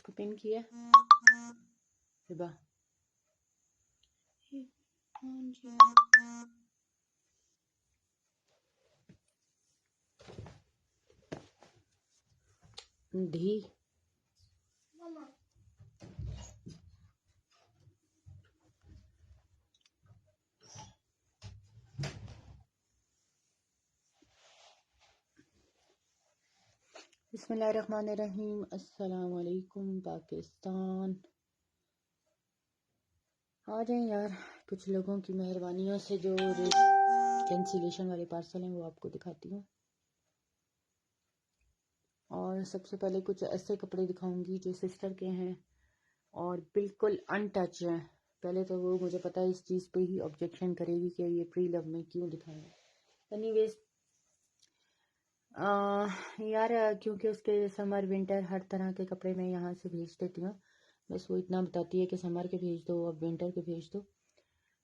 इसको पिन किया हिबा। धी बिस्मिल्लाहिर्रहमानिर्रहीम। अस्सलाम वालेकुम पाकिस्तान। आ जाए यार, कुछ लोगों की मेहरबानियों से जो कैंसिलेशन वाले पार्सल हैं वो आपको दिखाती हूँ। और सबसे पहले कुछ ऐसे कपड़े दिखाऊंगी जो सिस्टर के हैं और बिल्कुल अनटच हैं। पहले तो वो मुझे पता है इस चीज़ पे ही ऑब्जेक्शन करेगी कि ये प्री लव में क्यों दिखाएं। एनीवेज यार, क्योंकि उसके समर विंटर हर तरह के कपड़े मैं यहाँ से भेज देती हूँ। बस वो इतना बताती है कि समर के भेज दो, अब विंटर के भेज दो।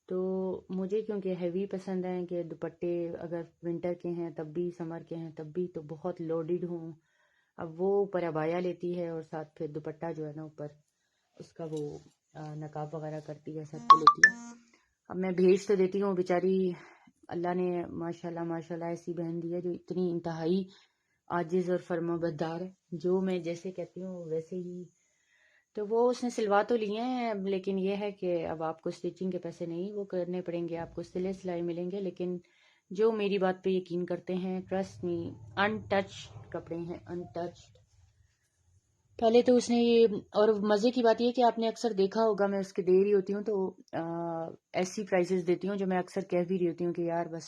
तो मुझे क्योंकि हैवी पसंद है कि दुपट्टे अगर विंटर के हैं तब भी, समर के हैं तब भी, तो बहुत लोडेड हूँ। अब वो ऊपर अबाया लेती है और साथ फिर दुपट्टा जो है ना ऊपर उसका वो नकाब वगैरह करती है, सब को लेती है। अब मैं भेज तो देती हूँ, बेचारी अल्लाह ने माशाल्लाह माशाल्लाह ऐसी बहन दी है जो इतनी इंतहाई आजिज़ और फर्माबरदार है, जो मैं जैसे कहती हूँ वैसे ही। तो वो उसने सिलवा तो लिए हैं, लेकिन ये है कि अब आपको स्टिचिंग के पैसे नहीं वो करने पड़ेंगे, आपको सिले सिलाई मिलेंगे। लेकिन जो मेरी बात पे यकीन करते हैं, ट्रस्ट मी, अनटच्ड कपड़े हैं, अनटच्ड। पहले तो उसने ये, और मज़े की बात ये कि आपने अक्सर देखा होगा मैं उसके दे रही होती हूँ तो ऐसी प्राइसेस देती हूँ जो मैं अक्सर कह भी रही होती हूँ कि यार बस।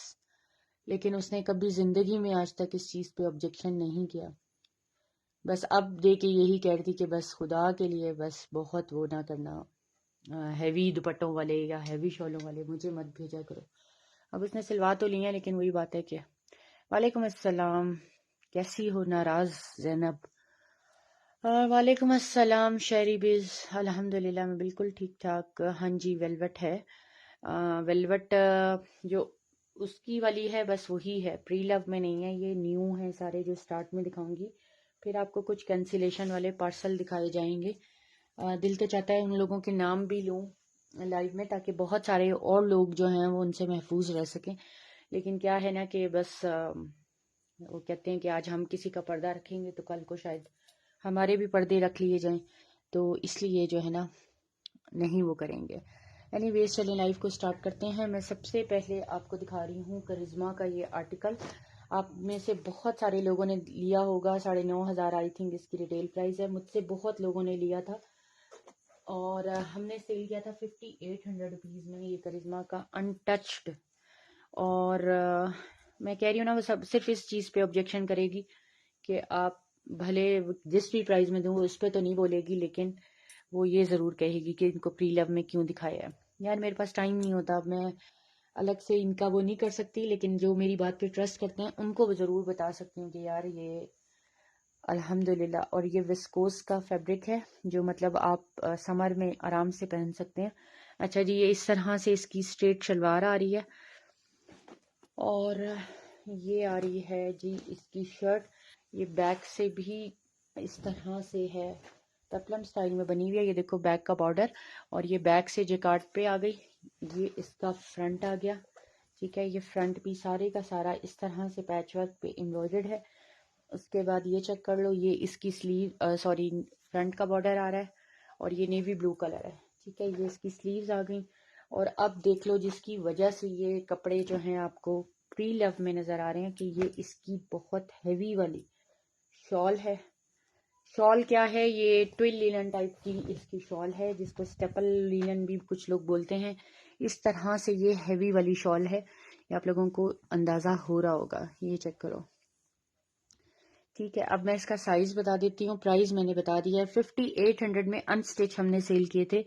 लेकिन उसने कभी ज़िंदगी में आज तक इस चीज़ पे ऑब्जेक्शन नहीं किया। बस अब दे के यही कह रही थी कि बस खुदा के लिए बस बहुत वो ना करना, हैवी दुपट्टों वाले या हैवी शॉलों वाले मुझे मत भेजा करो। अब उसने सिलवा तो लिया, लेकिन वही बात है कि वालेकुम अस्सलाम, कैसी हो नाराज़ ज़ैनब? वालेकुम अस्सलाम शरीबिज, अल्हम्दुलिल्लाह मैं बिल्कुल ठीक ठाक। हाँ जी, वेलवेट है। वेलवेट जो उसकी वाली है बस वही है, प्री लव में नहीं है। ये न्यू है सारे जो स्टार्ट में दिखाऊंगी, फिर आपको कुछ कैंसिलेशन वाले पार्सल दिखाए जाएंगे। दिल तो चाहता है उन लोगों के नाम भी लूँ लाइव में, ताकि बहुत सारे और लोग जो हैं वो उनसे महफूज रह सकें। लेकिन क्या है ना कि बस वो कहते हैं कि आज हम किसी का पर्दा रखेंगे तो कल को शायद हमारे भी पर्दे रख लिए जाएं, तो इसलिए जो है ना नहीं वो करेंगे। एनीवेज चलिए लाइव को स्टार्ट करते हैं। मैं सबसे पहले आपको दिखा रही हूँ करिश्मा का ये आर्टिकल। आप में से बहुत सारे लोगों ने लिया होगा, 9,500 आई थिंक इसकी रिटेल प्राइस है। मुझसे बहुत लोगों ने लिया था और हमने सेल किया था 5800 रुपीज़ में ये करिश्मा का अनटच्ड। और मैं कह रही हूँ ना, वो सब सिर्फ इस चीज़ पे ऑब्जेक्शन करेगी कि आप भले जिस भी प्राइस में दूँ उस पर तो नहीं बोलेगी, लेकिन वो ये ज़रूर कहेगी कि इनको प्री लव में क्यों दिखाया है। यार मेरे पास टाइम नहीं होता, अब मैं अलग से इनका वो नहीं कर सकती, लेकिन जो मेरी बात पे ट्रस्ट करते हैं उनको ज़रूर बता सकती हूँ कि यार ये अल्हम्दुलिल्लाह। और ये विस्कोस का फैब्रिक है जो मतलब आप समर में आराम से पहन सकते हैं। अच्छा जी, ये इस तरह से इसकी स्ट्रेट शलवार आ रही है और ये आ रही है जी इसकी शर्ट। ये बैक से भी इस तरह से है, पेप्लम स्टाइल में बनी हुई है। ये देखो बैक का बॉर्डर, और ये बैक से जैकार्ड पे आ गई। ये इसका फ्रंट आ गया, ठीक है। ये फ्रंट भी सारे का सारा इस तरह से पैच वर्क पे एम्ब्रॉयडर्ड है। उसके बाद ये चेक कर लो, ये इसकी स्लीव सॉरी फ्रंट का बॉर्डर आ रहा है और ये नेवी ब्लू कलर है, ठीक है। ये इसकी स्लीव्स आ गई। और अब देख लो जिसकी वजह से ये कपड़े जो हैं आपको प्री लव में नज़र आ रहे हैं, कि ये इसकी बहुत हैवी वाली शॉल है। शॉल क्या है, ये ट्विल लिनन टाइप की इसकी शॉल है, जिसको स्टेपल लिनन भी कुछ लोग बोलते हैं। इस तरह से ये हैवी वाली शॉल है, ये आप लोगों को अंदाज़ा हो रहा होगा। ये चेक करो, ठीक है। अब मैं इसका साइज बता देती हूँ, प्राइस मैंने बता दिया है। 5800 में अनस्टिच हमने सेल किए थे।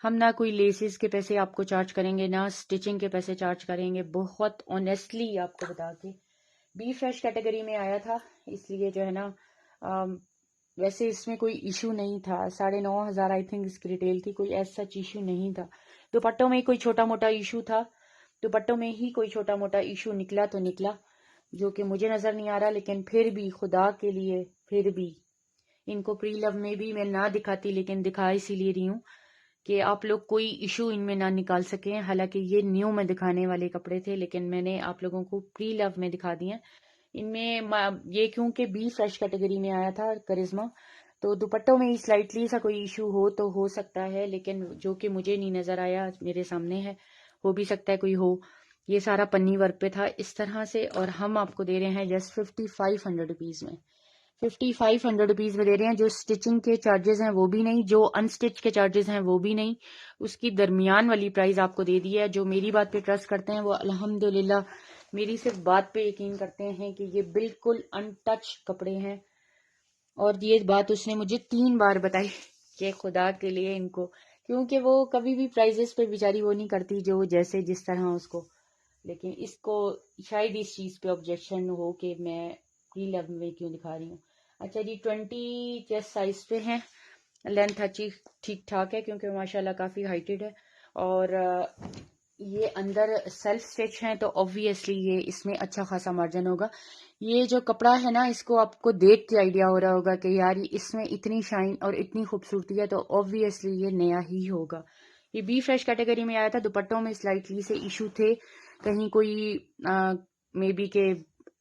हम ना कोई लेसेस के पैसे आपको चार्ज करेंगे, ना स्टिचिंग के पैसे चार्ज करेंगे। बहुत ऑनेस्टली आपको बता के, बी फ्रेश कैटेगरी में आया था, इसलिए जो है ना वैसे इसमें कोई इशू नहीं था। 9,500 आई थिंक इसकी रिटेल थी, कोई ऐसा इशू नहीं था। दुपट्टों में कोई छोटा मोटा इशू था, दुपट्टों में ही कोई छोटा मोटा इशू निकला तो निकला, जो कि मुझे नज़र नहीं आ रहा। लेकिन फिर भी खुदा के लिए, फिर भी इनको प्री लव में भी मैं ना दिखाती, लेकिन दिखा इसीलिए रही हूँ कि आप लोग कोई इशू इनमें ना निकाल सकें। हालांकि ये न्यू में दिखाने वाले कपड़े थे, लेकिन मैंने आप लोगों को प्री लव में दिखा दिए। इनमें ये क्योंकि बी फ्रेश कैटेगरी में आया था करिश्मा, तो दुपट्टों में स्लाइटली सा कोई इशू हो तो हो सकता है, लेकिन जो कि मुझे नहीं नजर आया, मेरे सामने है, हो भी सकता है कोई हो। ये सारा पन्नी वर्क पे था इस तरह से, और हम आपको दे रहे हैं जस्ट 5500 रुपीज में। 5500 रुपीज में दे रहे हैं। जो स्टिचिंग के चार्जेस हैं वो भी नहीं, जो अनस्टिच के चार्जेस हैं वो भी नहीं, उसकी दरमियान वाली प्राइस आपको दे दी है। जो मेरी बात पे ट्रस्ट करते हैं वो अल्हम्दुलिल्लाह मेरी सिर्फ बात पे यकीन करते हैं कि ये बिल्कुल अनटच कपड़े हैं। और ये बात उसने मुझे 3 बार बताई कि खुदा के लिए इनको, क्योंकि वो कभी भी प्राइजेस पे बेचारी वो नहीं करती जो जैसे जिस तरह उसको, लेकिन इसको शायद इस चीज पे ऑब्जेक्शन हो कि मैं प्री लव में क्यों दिखा रही हूँ। अच्छा जी, 20 चेस्ट साइज पे है, लेंथ अच्छी ठीक ठाक है क्योंकि माशाल्लाह काफी हाइटेड है, और ये अंदर सेल्फ स्टिच है तो ऑब्वियसली ये इसमें अच्छा खासा मार्जिन होगा। ये जो कपड़ा है ना, इसको आपको देख के आइडिया हो रहा होगा कि यार इसमें इतनी शाइन और इतनी खूबसूरती है, तो ऑब्वियसली ये नया ही होगा। ये बी फ्रेश कैटेगरी में आया था। दुपट्टों में स्लाइटली से इशू थे, कहीं कोई मे बी के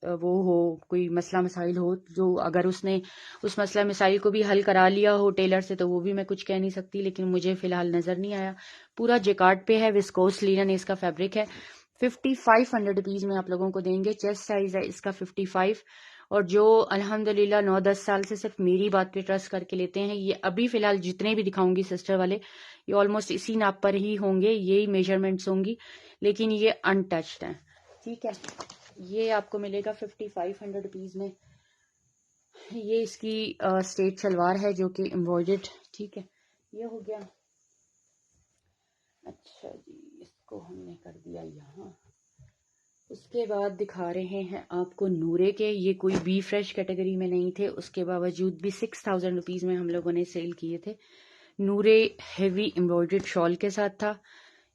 वो हो, कोई मसला मसाइल हो, जो अगर उसने उस मसला मसाइल को भी हल करा लिया हो टेलर से तो वो भी मैं कुछ कह नहीं सकती, लेकिन मुझे फिलहाल नजर नहीं आया। पूरा जेकार्ड पे है, विस्कोस लिनन इसका फैब्रिक है। 5500 रुपीज में आप लोगों को देंगे। चेस्ट साइज है इसका 55, और जो अल्हम्दुलिल्लाह 9-10 साल से सिर्फ मेरी बात पे ट्रस्ट करके लेते हैं, ये अभी फिलहाल जितने भी दिखाऊंगी सिस्टर वाले, ये ऑलमोस्ट इसी नाप पर ही होंगे, यही मेजरमेंट्स होंगी, लेकिन ये अनटच्ड हैं। ठीक है, ये आपको मिलेगा 5500 रुपीज में। ये इसकी स्ट्रेट सलवार है जो कि एम्ब्रॉयडर्ड। ठीक है, ये हो गया। अच्छा जी, इसको हमने कर दिया यहाँ। उसके बाद दिखा रहे हैं आपको नूरे के। ये कोई बी फ्रेश कैटेगरी में नहीं थे, उसके बावजूद भी 6000 रुपीज में हम लोगों ने सेल किए थे। नूरे हेवी एम्ब्रॉयडर्ड शॉल के साथ था।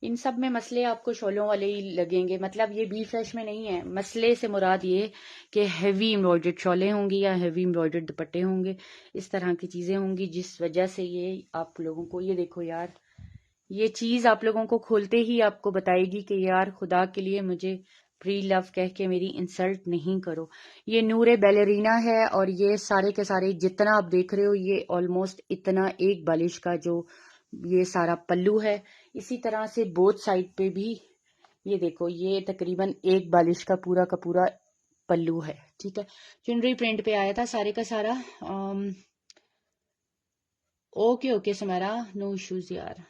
इन सब में मसले आपको शॉलों वाले ही लगेंगे, मतलब ये बी फ्रेश में नहीं है। मसले से मुराद ये कि हैवी एम्ब्रॉयडर्ड शॉलें होंगी या हैवी एम्ब्रॉयडर्ड दुपट्टे होंगे, इस तरह की चीजें होंगी, जिस वजह से ये आप लोगों को, ये देखो यार, ये चीज आप लोगों को खोलते ही आपको बताएगी कि यार खुदा के लिए मुझे प्री लव कह के मेरी इंसल्ट नहीं करो। ये नूरे बैलेरीना है, और ये सारे के सारे जितना आप देख रहे हो ये ऑलमोस्ट इतना एक बालिश का जो ये सारा पल्लू है। इसी तरह से बोथ साइड पे भी ये देखो, ये तकरीबन एक बालिश का पूरा पल्लू है। ठीक है, चुनरी प्रिंट पे आया था सारे का सारा। ओके ओके समारा, नो इश्यूज यार।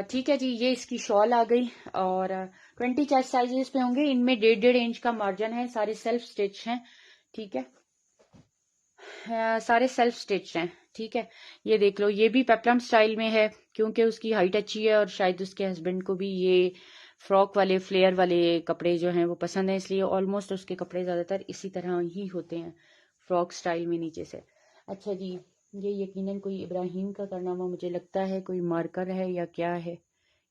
ठीक है जी, ये इसकी शॉल आ गई, और 20 चेस्ट साइजेस पे होंगे। इनमें 1.5 इंच का मार्जिन है, सारे सेल्फ स्टिच हैं। ठीक है, सारे सेल्फ स्टिच हैं। ठीक है, ये देख लो, ये भी पेप्लम स्टाइल में है क्योंकि उसकी हाइट अच्छी है, और शायद उसके हस्बैंड को भी ये फ्रॉक वाले फ्लेयर वाले कपड़े जो हैं वो पसंद है, इसलिए ऑलमोस्ट उसके कपड़े ज्यादातर इसी तरह ही होते हैं, फ्रॉक स्टाइल में नीचे से। अच्छा जी, ये यकीनन कोई इब्राहिम का कारनामा मुझे लगता है, कोई मार्कर है या क्या है,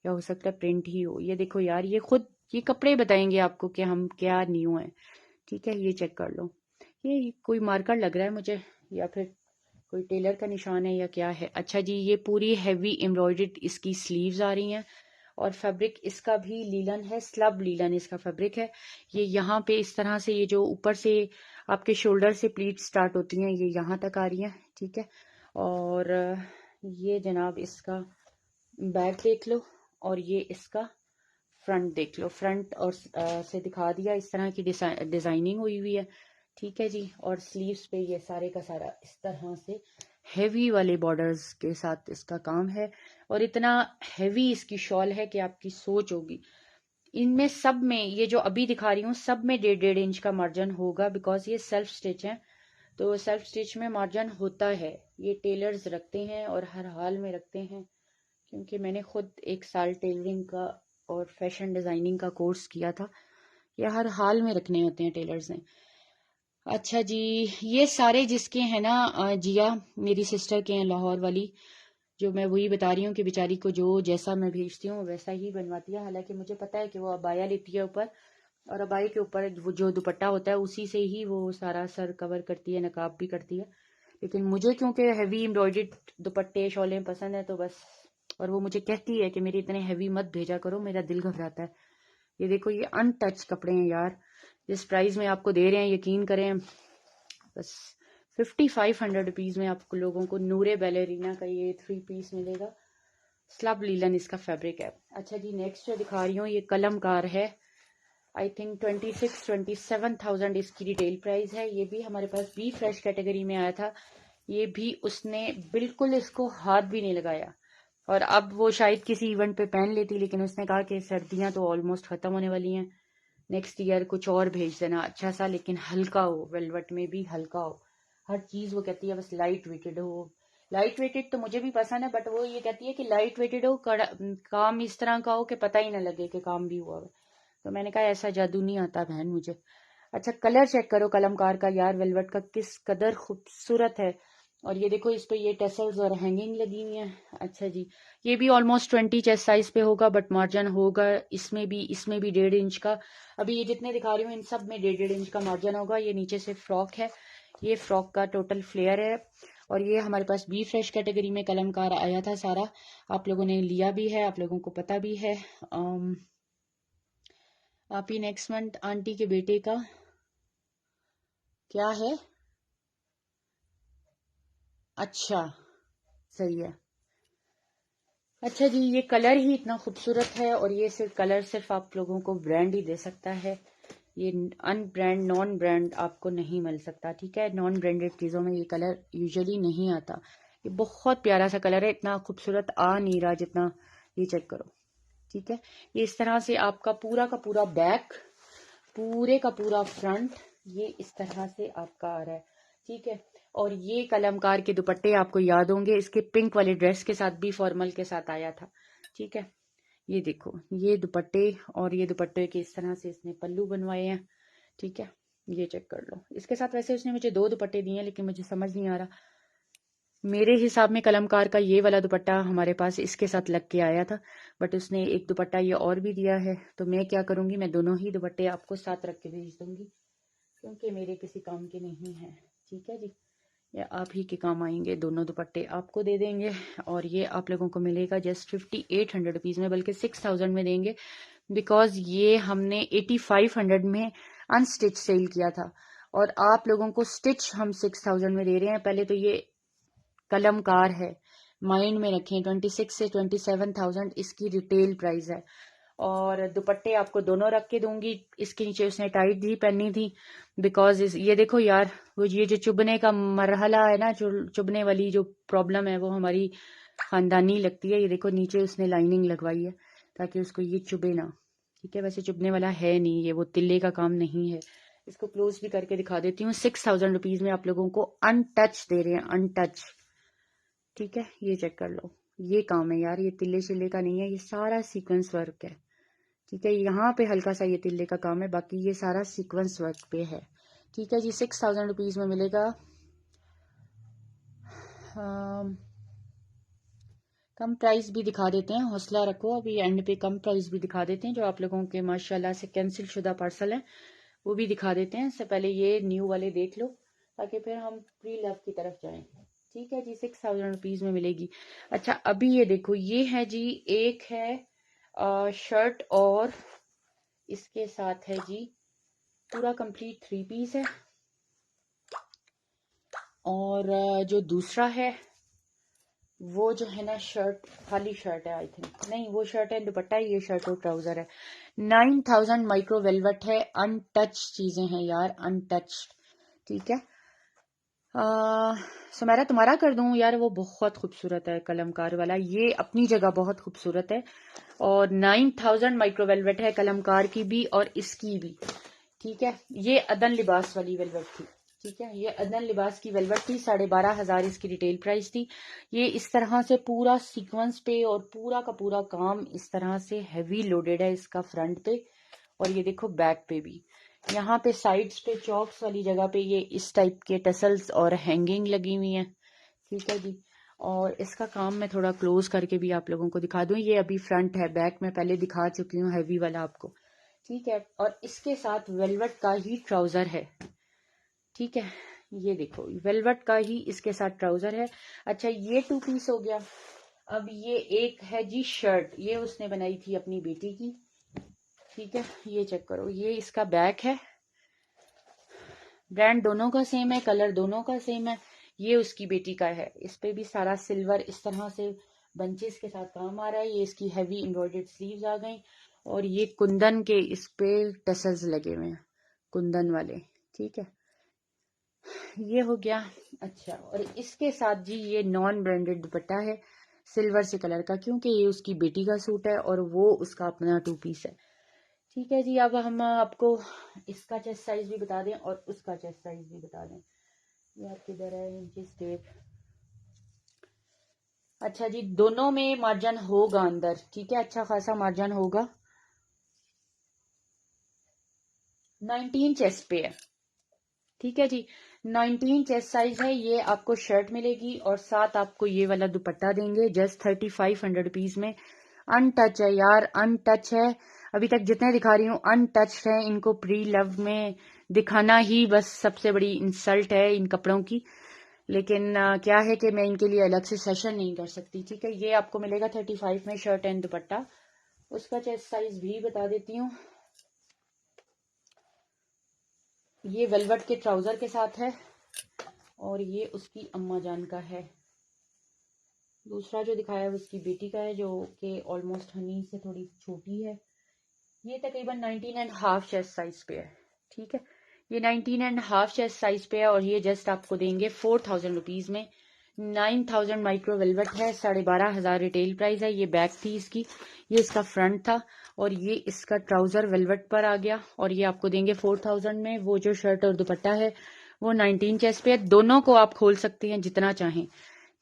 या हो सकता है प्रिंट ही हो। ये देखो यार, ये खुद ये कपड़े बताएंगे आपको कि हम क्या न्यू हैं। ठीक है, ये चेक कर लो, ये कोई मार्कर लग रहा है मुझे, या फिर कोई टेलर का निशान है या क्या है। अच्छा जी, ये पूरी हैवी एम्ब्रॉयडर्ड इसकी स्लीव्स आ रही हैं, और फैब्रिक इसका भी लीलन है, स्लब लीलन इसका फैब्रिक है। ये यहाँ पे इस तरह से, ये जो ऊपर से आपके शोल्डर से प्लीट स्टार्ट होती हैं, ये यहाँ तक आ रही हैं। ठीक है, और ये जनाब इसका बैक देख लो, और ये इसका फ्रंट देख लो। फ्रंट और से दिखा दिया, इस तरह की डिजाइनिंग हुई हुई है। ठीक है जी, और स्लीव्स पे ये सारे का सारा इस तरह से हेवी वाले बॉर्डर्स के साथ इसका काम है, और इतना हेवी इसकी शॉल है कि आपकी सोच होगी। इनमें सब में, ये जो अभी दिखा रही हूँ, सब में 1.5 इंच का मार्जिन होगा, बिकॉज ये सेल्फ स्टिच है, तो सेल्फ स्टिच में मार्जिन होता है। ये टेलर्स रखते हैं और हर हाल में रखते हैं, क्योंकि मैंने खुद 1 साल टेलरिंग का और फैशन डिजाइनिंग का कोर्स किया था। ये हर हाल में रखने होते हैं टेलर्स ने। अच्छा जी, ये सारे जिसके हैं ना, जिया मेरी सिस्टर के हैं लाहौर वाली, जो मैं वही बता रही हूँ कि बेचारी को जो जैसा मैं भेजती हूँ वैसा ही बनवाती है। हालांकि मुझे पता है कि वो अबाया लेती है ऊपर, और अबाई के ऊपर वो जो दुपट्टा होता है उसी से ही वो सारा सर कवर करती है, नकाब भी करती है। लेकिन मुझे क्योंकि हैवी एम्ब्रॉयडर्ड दुपट्टे शॉलें पसंद है तो बस, और वो मुझे कहती है कि मेरे इतने हैवी मत भेजा करो, मेरा दिल घबराता है। ये देखो, ये अनटच कपड़े हैं यार, जिस प्राइस में आपको दे रहे हैं यकीन करें, बस 5500 रुपीज में आपको लोगों को नूरे बैलेरीना का ये 3 पीस मिलेगा। स्लब लीलन इसका फैब्रिक है। अच्छा जी, नेक्स्ट जो दिखा रही हूँ ये कलमकार है। आई थिंक 26-27,000 इसकी रिटेल प्राइस है। ये भी हमारे पास बी फ्रेश कैटेगरी में आया था। ये भी उसने बिल्कुल इसको हाथ भी नहीं लगाया, और अब वो शायद किसी इवेंट पे पहन लेती, लेकिन उसने कहा कि सर्दियां तो ऑलमोस्ट खत्म होने वाली हैं, नेक्स्ट ईयर कुछ और भेज देना अच्छा सा, लेकिन हल्का हो, वेलवेट में भी हल्का हो। हर चीज वो कहती है बस लाइट वेटेड हो। लाइट वेटेड तो मुझे भी पसंद है, बट वो ये कहती है कि लाइट वेटेड हो, काम इस तरह का हो कि पता ही ना लगे कि काम भी हुआ हो। तो मैंने कहा ऐसा जादू नहीं आता बहन मुझे। अच्छा, कलर चेक करो कलमकार का यार, वेलवेट का किस कदर खूबसूरत है। और ये देखो, इस पे ये टेसल्स और हैंगिंग लगी हुई है। अच्छा जी, ये भी ऑलमोस्ट 20 चेस्ट साइज पे होगा, बट मार्जिन होगा इसमें भी 1.5 इंच का। अभी ये जितने दिखा रही हूँ इन सब में 1.5 इंच का मार्जिन होगा। ये नीचे से फ्रॉक है, ये फ्रॉक का टोटल फ्लेयर है। और ये हमारे पास बी फ्रेश कैटेगरी में कलमकार आया था सारा, आप लोगों ने लिया भी है, आप लोगों को पता भी है। आप ही नेक्स्ट मंथ आंटी के बेटे का क्या है? अच्छा, सही है। अच्छा जी, ये कलर ही इतना खूबसूरत है, और ये सिर्फ कलर सिर्फ आप लोगों को ब्रांड ही दे सकता है। ये अनब्रांड नॉन ब्रांड आपको नहीं मिल सकता, ठीक है। नॉन ब्रांडेड चीज़ों में ये कलर यूजुअली नहीं आता। ये बहुत प्यारा सा कलर है, इतना खूबसूरत आ नहीं रहा जितना, ये चेक करो, ठीक है। ये इस तरह से आपका पूरा का पूरा बैक, पूरे का पूरा फ्रंट, ये इस तरह से आपका आ रहा है, ठीक है। और ये कलमकार के दुपट्टे आपको याद होंगे, इसके पिंक वाले ड्रेस के साथ भी फॉर्मल के साथ आया था, ठीक है। ये देखो, ये दुपट्टे, और ये दुपट्टे के इस तरह से इसने पल्लू बनवाए हैं, ठीक है। ये चेक कर लो। इसके साथ वैसे उसने मुझे 2 दुपट्टे दिए हैं, लेकिन मुझे समझ नहीं आ रहा, मेरे हिसाब में कलमकार का ये वाला दुपट्टा हमारे पास इसके साथ लग के आया था, बट उसने एक दुपट्टा ये और भी दिया है। तो मैं क्या करूंगी, मैं दोनों ही दुपट्टे आपको साथ रख के भेज दूंगी, क्योंकि मेरे किसी काम के नहीं है, ठीक है जी। ये आप ही के काम आएंगे, दोनों दुपट्टे आपको दे देंगे। और ये आप लोगों को मिलेगा जस्ट 5800 रुपीज में, बल्कि 6000 में देंगे, बिकॉज ये हमने 8500 में अनस्टिच सेल किया था, और आप लोगों को स्टिच हम 6000 में दे रहे हैं। पहले तो ये कलमकार है, माइंड में रखें, 26 से 27,000 इसकी रिटेल प्राइस है। और दुपट्टे आपको दोनों रख के दूंगी। इसके नीचे उसने टाइट भी पहनी थी, बिकॉज ये देखो यार, वो ये जो चुभने का मरहला है ना, जो चुभने वाली जो प्रॉब्लम है, वो हमारी खानदानी लगती है। ये देखो, नीचे उसने लाइनिंग लगवाई है ताकि उसको ये चुभे ना, ठीक है। वैसे चुभने वाला है नहीं, ये वो तिल्ले का काम नहीं है। इसको क्लोज भी करके दिखा देती हूँ। 6000 रुपीज में आप लोगों को अनटच दे रहे हैं, अनटच, ठीक है। ये चेक कर लो, ये काम है यार, ये तिल्ले शिल्ले का नहीं है, ये सारा सीक्वेंस वर्क है, ठीक है। यहाँ पे हल्का सा ये तिल्ले का काम है, बाकी ये सारा सीक्वेंस वर्क पे है, ठीक है जी। 6000 रुपीज में मिलेगा। कम प्राइस भी दिखा देते हैं, हौसला रखो, अभी एंड पे कम प्राइस भी दिखा देते हैं, जो आप लोगों के माशाल्लाह से कैंसिल शुदा पार्सल हैं वो भी दिखा देते हैं। इससे पहले ये न्यू वाले देख लो, ताकि फिर हम प्री लव की तरफ जाएं, ठीक है जी। 6000 रुपीज में मिलेगी। अच्छा, अभी ये देखो, ये है जी, एक है शर्ट, और इसके साथ है जी पूरा कंप्लीट 3 पीस है। और जो दूसरा है वो जो है ना, शर्ट, खाली शर्ट है आई थिंक, नहीं वो शर्ट है दुपट्टा है, ये शर्ट और ट्राउजर है। 9000 माइक्रो वेलवेट है, अनटच चीजें हैं यार, अनटच्ड, ठीक है। सुमेरा तुम्हारा कर दूं यार, वो बहुत खूबसूरत है कलमकार वाला, ये अपनी जगह बहुत खूबसूरत है। और 9000 माइक्रो वेलवेट है कलमकार की भी और इसकी भी, ठीक है। ये अदन लिबास वाली वेलवेट थी, ठीक है। ये अदन लिबास की वेलवेट थी, 12,500 इसकी रिटेल प्राइस थी। ये इस तरह से पूरा सीक्वेंस पे, और पूरा का पूरा काम इस तरह से हैवी लोडेड है इसका फ्रंट पे, और ये देखो बैक पे भी, यहाँ पे साइड्स पे चौक्स वाली जगह पे ये इस टाइप के टसल्स और हैंगिंग लगी हुई है, ठीक है जी। और इसका काम मैं थोड़ा क्लोज करके भी आप लोगों को दिखा दूं। ये अभी फ्रंट है, बैक में पहले दिखा चुकी हूँ हैवी वाला आपको, ठीक है, और इसके साथ वेलवेट का ही ट्राउजर है। ठीक है, ये देखो वेलवेट का ही इसके साथ ट्राउजर है। अच्छा, ये 2 पीस हो गया। अब ये एक है जी शर्ट, ये उसने बनाई थी अपनी बेटी की। ठीक है, ये चेक करो, ये इसका बैक है, ब्रांड दोनों का सेम है, कलर दोनों का सेम है। ये उसकी बेटी का है, इस पे भी सारा सिल्वर इस तरह से बंचेस के साथ काम आ रहा है। ये इसकी हैवी एम्ब्रॉयडर्ड स्लीव्स आ गई, और ये कुंदन के इस पे टसल्स लगे हुए हैं, कुंदन वाले। ठीक है, ये हो गया। अच्छा, और इसके साथ जी ये नॉन ब्रांडेड दुपट्टा है सिल्वर से कलर का, क्योंकि ये उसकी बेटी का सूट है और वो उसका अपना 2 पीस है। ठीक है जी, अब हम आपको इसका चेस्ट साइज भी बता दें और उसका चेस्ट साइज भी बता दें। यार किधर है इंचेस टेप? अच्छा जी, दोनों में मार्जिन होगा अंदर। ठीक है, अच्छा खासा मार्जिन होगा। 19 चेस्ट पे है। ठीक है जी, 19 चेस्ट साइज है। ये आपको शर्ट मिलेगी और साथ आपको ये वाला दुपट्टा देंगे जस्ट 3500 रुपीज में। अनटच है यार, अनटच है। अभी तक जितने दिखा रही हूँ अनटच है। इनको प्री लव में दिखाना ही बस सबसे बड़ी इंसल्ट है इन कपड़ों की। लेकिन क्या है कि मैं इनके लिए अलग से सेशन नहीं कर सकती। ठीक है, ये आपको मिलेगा 35 में शर्ट एंड दुपट्टा। उसका चेस्ट साइज भी बता देती हूँ। ये वेलवेट के ट्राउजर के साथ है और ये उसकी अम्मा जान का है। दूसरा जो दिखाया है वो उसकी बेटी का है, जो कि ऑलमोस्ट हनी से थोड़ी छोटी है। ये तकरीबन 19.5 चेस्ट साइज पे है। ठीक है, ये 19.5 चेस्ट साइज पे है और ये जस्ट आपको देंगे 4000 रुपीज में। 9000 माइक्रो वेलवेट है, 12500 रिटेल प्राइस है। ये बैक थी इसकी, ये इसका फ्रंट था और ये इसका ट्राउजर वेलवेट पर आ गया और ये आपको देंगे 4000 में। वो जो शर्ट और दुपट्टा है वो 19 चेस्ट पे है। दोनों को आप खोल सकते हैं जितना चाहें।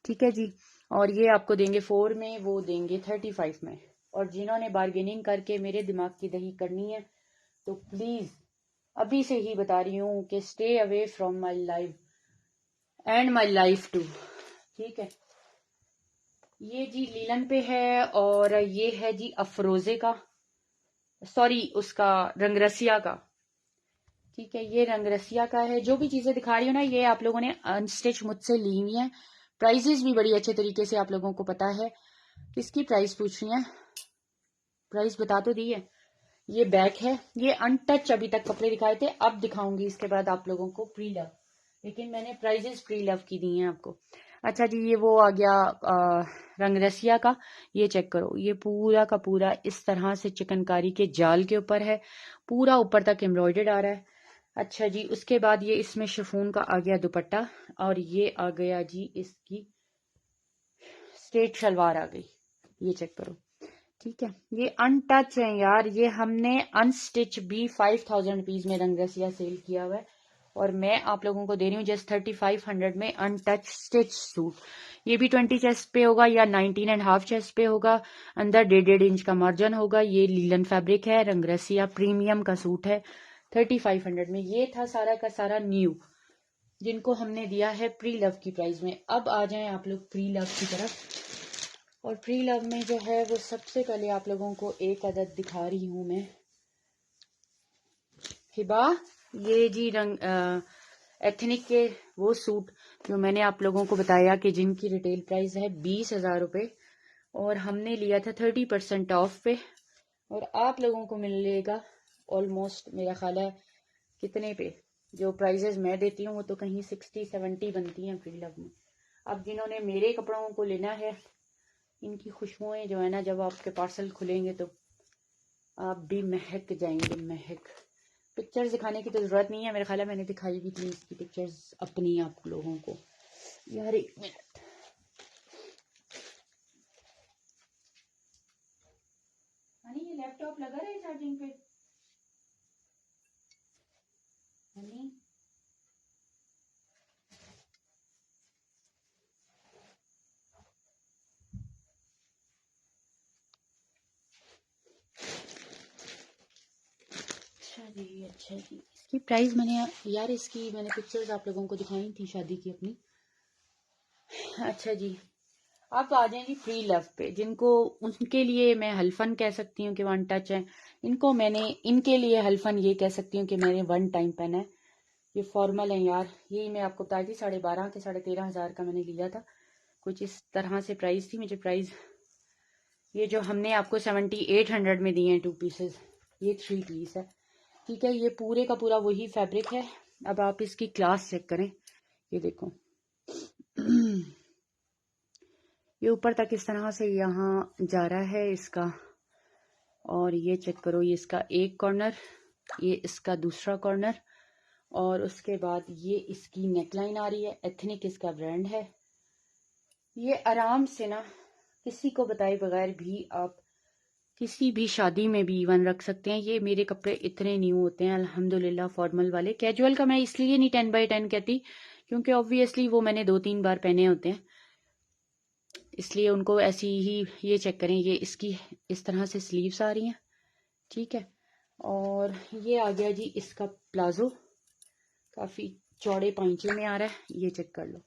ठीक है जी, और ये आपको देंगे 4 में, वो देंगे 35 में। और जिन्होंने बार्गेनिंग करके मेरे दिमाग की दही करनी है तो प्लीज अभी से ही बता रही हूँ कि stay away from my life and my life too. ठीक है, ये जी लीलन पे है और ये है जी अफरोजे का, सॉरी उसका रंगरसिया का। ठीक है, ये रंगरसिया का है। जो भी चीजें दिखा रही हूँ ना ये आप लोगों ने अनस्टिच मुझसे ली हुई है। प्राइजेस भी बड़ी अच्छे तरीके से आप लोगों को पता है। किसकी प्राइस पूछ रही है? प्राइस बता तो दी है। ये बैक है, ये अनटच अभी तक कपड़े दिखाए थे, अब दिखाऊंगी इसके बाद आप लोगों को प्री लव, लेकिन मैंने प्राइजेस प्री लव की दी हैं आपको। अच्छा जी, ये वो आ गया रंगरसिया का। ये चेक करो, ये पूरा का पूरा इस तरह से चिकनकारी के जाल के ऊपर है, पूरा ऊपर तक एम्ब्रॉयडर्ड आ रहा है। अच्छा जी, उसके बाद ये इसमें शिफॉन का आ गया दुपट्टा और ये आ गया जी इसकी स्ट्रेट शलवार आ गई। ये चेक करो। ठीक है, ये अनटच है यार, ये हमने अनस्टिच भी 5000 रुपीज में रंगरसिया सेल किया हुआ है और मैं आप लोगों को दे रही हूँ जस्ट 3500 में अनटच स्टिच सूट। ये भी 20 चेस्ट पे होगा या 19.5 चेस्ट पे होगा। अंदर 1.5 इंच का मार्जिन होगा। ये लीलन फैब्रिक है, रंगरसिया प्रीमियम का सूट है 3500 में। ये था सारा का सारा न्यू जिनको हमने दिया है प्री लव की प्राइस में। अब आ जाएं आप लोग प्री लव की तरफ। और प्री लव में जो है वो सबसे पहले आप लोगों को एक अदद दिखा रही हूं मैं। हिबा, ये जी रंग एथनिक के वो सूट जो मैंने आप लोगों को बताया कि जिनकी रिटेल प्राइस है 20,000 रुपये और हमने लिया था 30% ऑफ पे, और आप लोगों को मिलेगा ऑलमोस्ट मेरा ख्याल है कितने पे। जो प्राइजेस मैं देती हूँ वो तो कहीं 60-70 बनती हैं प्री लव में। अब जिन्होंने मेरे कपड़ों को लेना है, इनकी खुशबुएं जो है ना जब आपके पार्सल खुलेंगे तो आप भी महक जाएंगे, महक। पिक्चर्स दिखाने की तो जरूरत नहीं है, मेरे ख्याल है मैंने दिखाई भी थी इसकी पिक्चर्स अपनी आप लोगों को। यार एक मिनट, हनी ये लैपटॉप लगा रहा है चार्जिंग पे? हनी अच्छा जी, अच्छा जी। इसकी प्राइस मैंने यार इसकी मैंने पिक्चर्स आप लोगों को दिखाई थी शादी की अपनी। अच्छा जी, आप आ जाएंगी फ्री लव पे, जिनको उनके लिए मैं हल्फन कह सकती हूँ कि वन टच है, इनके लिए हल्फन ये कह सकती हूँ कि मैंने वन टाइम पहना है। ये फॉर्मल है यार, यही मैं आपको बताई थी 12.5 के 13.5 का मैंने लिया था, कुछ इस तरह से प्राइस थी मुझे। प्राइस ये जो हमने आपको 7800 में दिए हैं 2 पीसेस, ये 3 पीस है, ठीक है। ये पूरे का पूरा वही फैब्रिक है। अब आप इसकी क्लास चेक करें, ये देखो ये ऊपर तक इस तरह से यहाँ जा रहा है इसका, और ये चेक करो, ये इसका एक कॉर्नर, ये इसका दूसरा कॉर्नर, और उसके बाद ये इसकी नेकलाइन आ रही है, एथनिक इसका ब्रांड है। ये आराम से ना किसी को बताए बगैर भी आप किसी भी शादी में भी इवन रख सकते हैं। ये मेरे कपड़े इतने न्यू होते हैं अल्हम्दुलिल्लाह, फॉर्मल वाले। कैजुअल का मैं इसलिए नहीं 10x10 कहती, क्योंकि ऑब्वियसली वो मैंने 2-3 बार पहने होते हैं, इसलिए उनको ऐसी ही। ये चेक करें, ये इसकी इस तरह से स्लीव्स आ रही हैं, ठीक है। और ये आ गया जी इसका प्लाजो, काफी चौड़े पांचे में आ रहा है, ये चेक कर लो।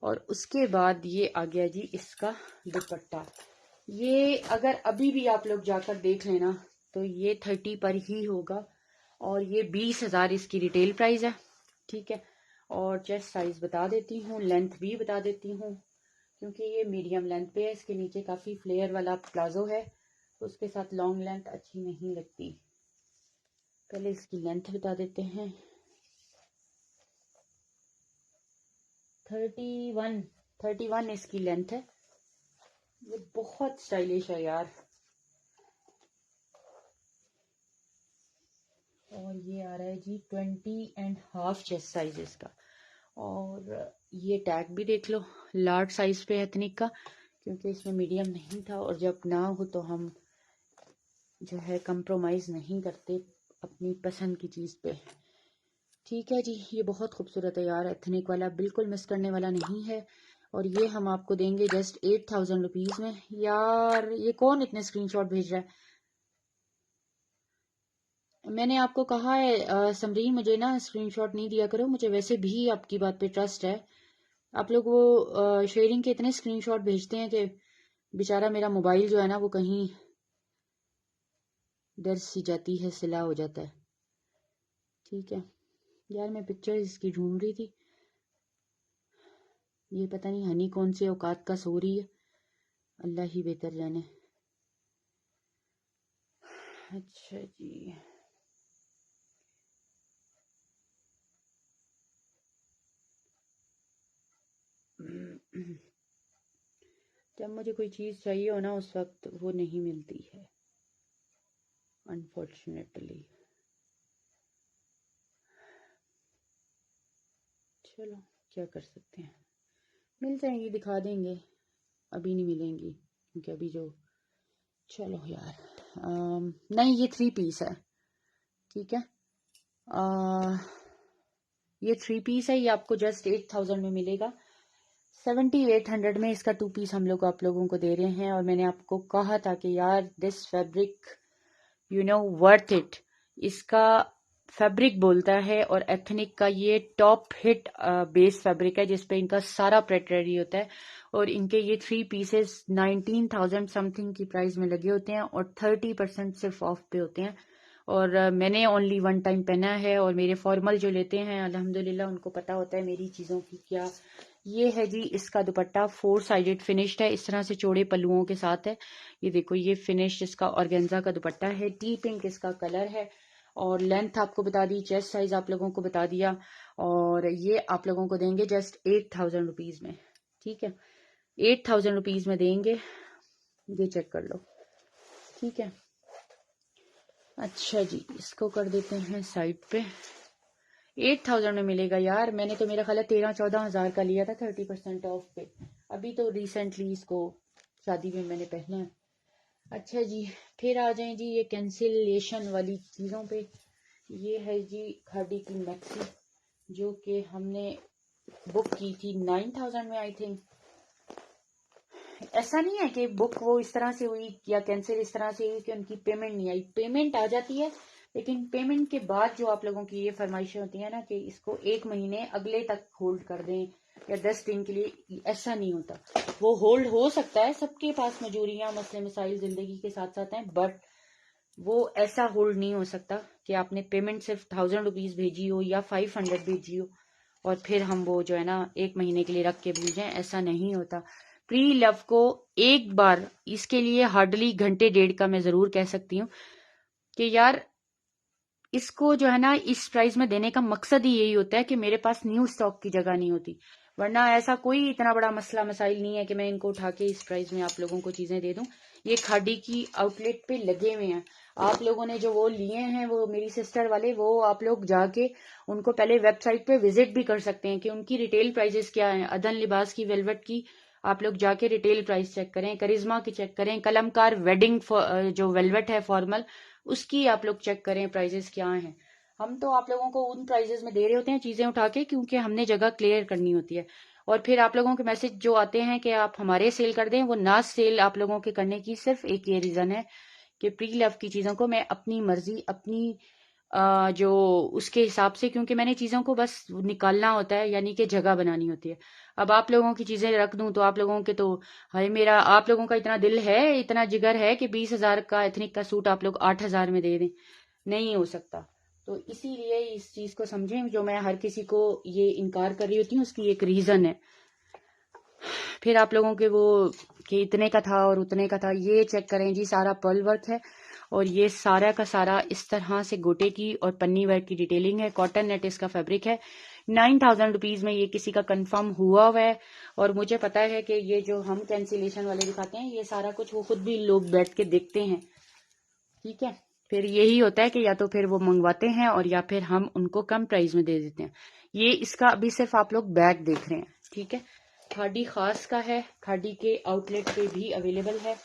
और उसके बाद ये आ गया जी इसका दुपट्टा। ये अगर अभी भी आप लोग जाकर देख लेना तो ये 30 पर ही होगा, और ये 20,000 इसकी रिटेल प्राइस है, ठीक है। और चेस्ट साइज बता देती हूँ, लेंथ भी बता देती हूँ, क्योंकि ये मीडियम लेंथ पे है। इसके नीचे काफी फ्लेयर वाला प्लाजो है, तो उसके साथ लॉन्ग लेंथ अच्छी नहीं लगती। पहले इसकी लेंथ बता देते हैं, 31 इसकी लेंथ है। ये बहुत स्टाइलिश है यार। और ये आ रहा है जी 20.5 चेस्ट साइज इसका। और ये टैग भी देख लो, लार्ज साइज पे है एथनिक का, क्योंकि इसमें मीडियम नहीं था, और जब ना हो तो हम जो है कंप्रोमाइज नहीं करते अपनी पसंद की चीज पे, ठीक है जी। ये बहुत खूबसूरत है यार, एथनिक वाला बिल्कुल मिस करने वाला नहीं है। और ये हम आपको देंगे जस्ट 8000 रुपीज में। यार ये कौन इतने स्क्रीनशॉट भेज रहा है? मैंने आपको कहा है समरीन, मुझे ना स्क्रीनशॉट नहीं दिया करो, मुझे वैसे भी आपकी बात पे ट्रस्ट है। आप लोग वो शेयरिंग के इतने स्क्रीनशॉट भेजते हैं कि बेचारा मेरा मोबाइल जो है ना वो कहीं डर सी जाती है, सिला हो जाता है, ठीक है। यार मैं पिक्चर इसकी ढूंढ रही थी, ये पता नहीं हनी कौन से औकात का सो रही है, अल्लाह ही बेहतर जाने। अच्छा जी, जब मुझे कोई चीज़ चाहिए हो ना उस वक्त वो नहीं मिलती है अनफॉर्चुनेटली। चलो क्या कर सकते हैं, मिल जाएंगी, दिखा देंगे, अभी नहीं मिलेंगी क्योंकि अभी जो। चलो यार, नहीं ये 3 पीस है, ठीक है। ये 3 पीस है, ये आपको जस्ट 8000 में मिलेगा। 7800 में इसका 2 पीस हम लोग आप लोगों को दे रहे हैं। और मैंने आपको कहा था कि यार दिस फैब्रिक वर्थ इट, इसका फैब्रिक बोलता है। और एथनिक का ये टॉप हिट बेस फैब्रिक है, जिसपे इनका सारा प्रेटरी होता है। और इनके ये 3 पीसेस 19,000 समथिंग की प्राइस में लगे होते हैं, और 30% सिर्फ ऑफ पे होते हैं। और मैंने ओनली वन टाइम पहना है, और मेरे फॉर्मल जो लेते हैं अल्हम्दुलिल्लाह उनको पता होता है मेरी चीज़ों की क्या। ये है जी इसका दुपट्टा, 4 साइडेड फिनिश्ड है, इस तरह से चौड़े पल्लुओं के साथ है। ये देखो, ये फिनिश इसका ऑर्गेन्जा का दुपट्टा है, टी पिंक इसका कलर है। और लेंथ आपको बता दी, चेस्ट साइज आप लोगों को बता दिया। और ये आप लोगों को देंगे जस्ट 8000 रुपीज में, ठीक है। 8000 रुपीज में देंगे, ये चेक कर लो, ठीक है। अच्छा जी, इसको कर देते हैं साइड पे। 8000 में मिलेगा यार, मैंने तो मेरा ख्याल है 13-14 हजार का लिया था 30% ऑफ पे। अभी तो रिसेंटली इसको शादी में मैंने पहना है। अच्छा जी, फिर आ जाएं जी ये कैंसिलेशन वाली चीज़ों पे। ये है जी खादी की मैक्सी, जो कि हमने बुक की थी 9000 में, आई थिंक। ऐसा नहीं है कि बुक वो इस तरह से हुई या कैंसिल इस तरह से हुई कि उनकी पेमेंट नहीं आई, पेमेंट आ जाती है। लेकिन पेमेंट के बाद जो आप लोगों की ये फरमाइशें होती है ना कि इसको 1 महीने अगले तक होल्ड कर दें, या 10 दिन के लिए, ऐसा नहीं होता। वो होल्ड हो सकता है, सबके पास मजबूरियां मसले मसाइल जिंदगी के साथ साथ हैं, बट वो ऐसा होल्ड नहीं हो सकता कि आपने पेमेंट सिर्फ 1000 रुपीज भेजी हो या 500 भेजी हो और फिर हम वो जो है ना 1 महीने के लिए रख के भूल जाएं। ऐसा नहीं होता। प्री लव को एक बार, इसके लिए हार्डली घंटे डेढ़ का मैं जरूर कह सकती हूँ कि यार इसको जो है ना इस प्राइस में देने का मकसद ही यही होता है कि मेरे पास न्यू स्टॉक की जगह नहीं होती, वरना ऐसा कोई इतना बड़ा मसला मसाइल नहीं है कि मैं इनको उठा के इस प्राइस में आप लोगों को चीजें दे दूं। ये खाड़ी की आउटलेट पे लगे हुए हैं। आप लोगों ने जो वो लिए हैं, वो मेरी सिस्टर वाले, वो आप लोग जाके उनको पहले वेबसाइट पे विजिट भी कर सकते हैं कि उनकी रिटेल प्राइजेस क्या है। अदन लिबास की, वेलवेट की आप लोग जाके रिटेल प्राइस चेक करें, करिश्मा की चेक करें, कलमकार वेडिंग जो वेलवेट है फॉर्मल, उसकी आप लोग चेक करें प्राइजेस क्या हैं। हम तो आप लोगों को उन प्राइजेस में दे रहे होते हैं चीजें उठा के, क्योंकि हमने जगह क्लियर करनी होती है। और फिर आप लोगों के मैसेज जो आते हैं कि आप हमारे सेल कर दें, वो ना सेल आप लोगों के करने की सिर्फ एक ये रीजन है कि प्री लव की चीजों को मैं अपनी मर्जी, अपनी जो उसके हिसाब से, क्योंकि मैंने चीजों को बस निकालना होता है, यानी कि जगह बनानी होती है। अब आप लोगों की चीजें रख दूं तो आप लोगों के तो, हाय मेरा आप लोगों का इतना दिल है, इतना जिगर है कि 20,000 का एथनिक का सूट आप लोग 8,000 में दे दें? नहीं हो सकता। तो इसीलिए इस चीज को समझें, जो मैं हर किसी को ये इनकार कर रही होती हूँ उसकी एक रीजन है। फिर आप लोगों के वो कि इतने का था और उतने का था, ये चेक करें जी, सारा पर्ल वर्क है और ये सारा का सारा इस तरह से गोटे की और पन्नी वर्क की डिटेलिंग है। कॉटन नेट इसका फैब्रिक है। 9,000 रुपीज में ये किसी का कंफर्म हुआ है। और मुझे पता है कि ये जो हम कैंसिलेशन वाले दिखाते हैं, ये सारा कुछ वो खुद भी लोग बैठ के देखते हैं, ठीक है। फिर यही होता है कि या तो फिर वो मंगवाते हैं और या फिर हम उनको कम प्राइस में दे देते हैं। ये इसका अभी सिर्फ आप लोग बैग देख रहे हैं, ठीक है। खाड़ी खास का है, खाड़ी के आउटलेट पे भी अवेलेबल है,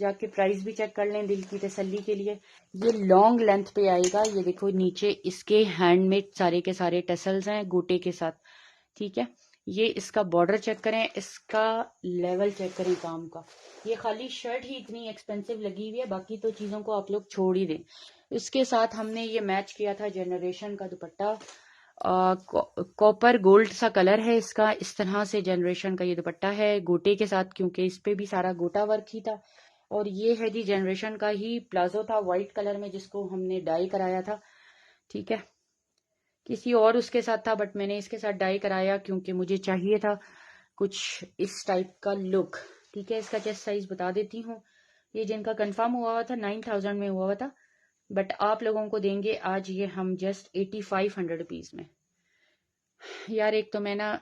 जाके प्राइस भी चेक कर लें दिल की तसल्ली के लिए। ये लॉन्ग लेंथ पे आएगा। ये देखो नीचे इसके हैंडमेड सारे के सारे टसल्स हैं गोटे के साथ, ठीक है। ये इसका बॉर्डर चेक करें, इसका लेवल चेक करें काम का। ये खाली शर्ट ही इतनी एक्सपेंसिव लगी हुई है, बाकी तो चीजों को आप लोग छोड़ ही दें। इसके साथ हमने ये मैच किया था जनरेशन का दुपट्टा। कॉपर गोल्ड सा कलर है इसका, इस तरह से जनरेशन का ये दुपट्टा है गोटे के साथ, क्योंकि इस पे भी सारा गोटा वर्क ही था। और ये है जी जनरेशन का ही प्लाजो था व्हाइट कलर में, जिसको हमने डाई कराया था, ठीक है। किसी और उसके साथ था बट मैंने इसके साथ डाई कराया क्योंकि मुझे चाहिए था कुछ इस टाइप का लुक, ठीक है। इसका चेस्ट साइज बता देती हूँ। ये जिनका कंफर्म हुआ था 9,000 में हुआ था, बट आप लोगों को देंगे आज ये हम जस्ट 8500 रुपीज में। यार एक तो मैं ना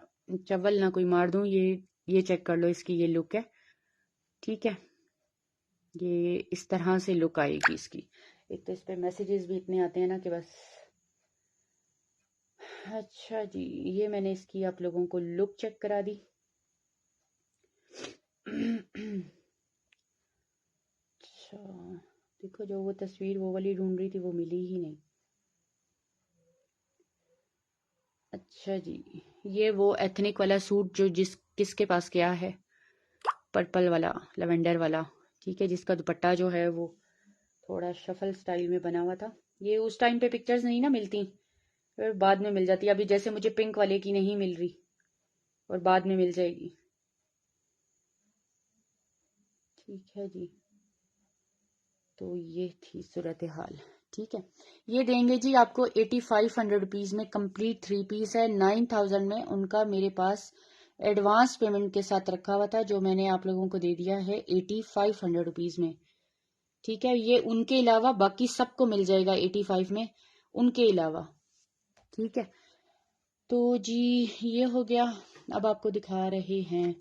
चवल ना कोई मार दूं, ये चेक कर लो, इसकी ये लुक है, ठीक है। ये इस तरह से लुक आएगी इसकी। एक तो इस पे मैसेजेस भी इतने आते हैं ना कि बस। अच्छा जी, ये मैंने इसकी आप लोगों को लुक चेक करा दी। अच्छा देखो, जो वो तस्वीर वो वाली ढूंढ रही थी वो मिली ही नहीं। अच्छा जी, ये वो एथनिक वाला सूट जो किसके पास गया है, पर्पल वाला, लेवेंडर वाला, ठीक है, जिसका दुपट्टा जो है वो थोड़ा शफल स्टाइल में बना हुआ था। ये उस टाइम पे पिक्चर्स नहीं ना मिलती, फिर बाद में मिल जाती। अभी जैसे मुझे पिंक वाले की नहीं मिल रही और बाद में मिल जाएगी, ठीक है जी। तो ये थी सूरत हाल, ठीक है। ये देंगे जी आपको 8500 रुपीज में, कंप्लीट 3 पीस है। 9,000 में उनका मेरे पास एडवांस पेमेंट के साथ रखा हुआ था, जो मैंने आप लोगों को दे दिया है 8500 रुपीज में, ठीक है। ये उनके अलावा बाकी सबको मिल जाएगा 85 में, उनके अलावा, ठीक है। तो जी ये हो गया। अब आपको दिखा रहे हैं,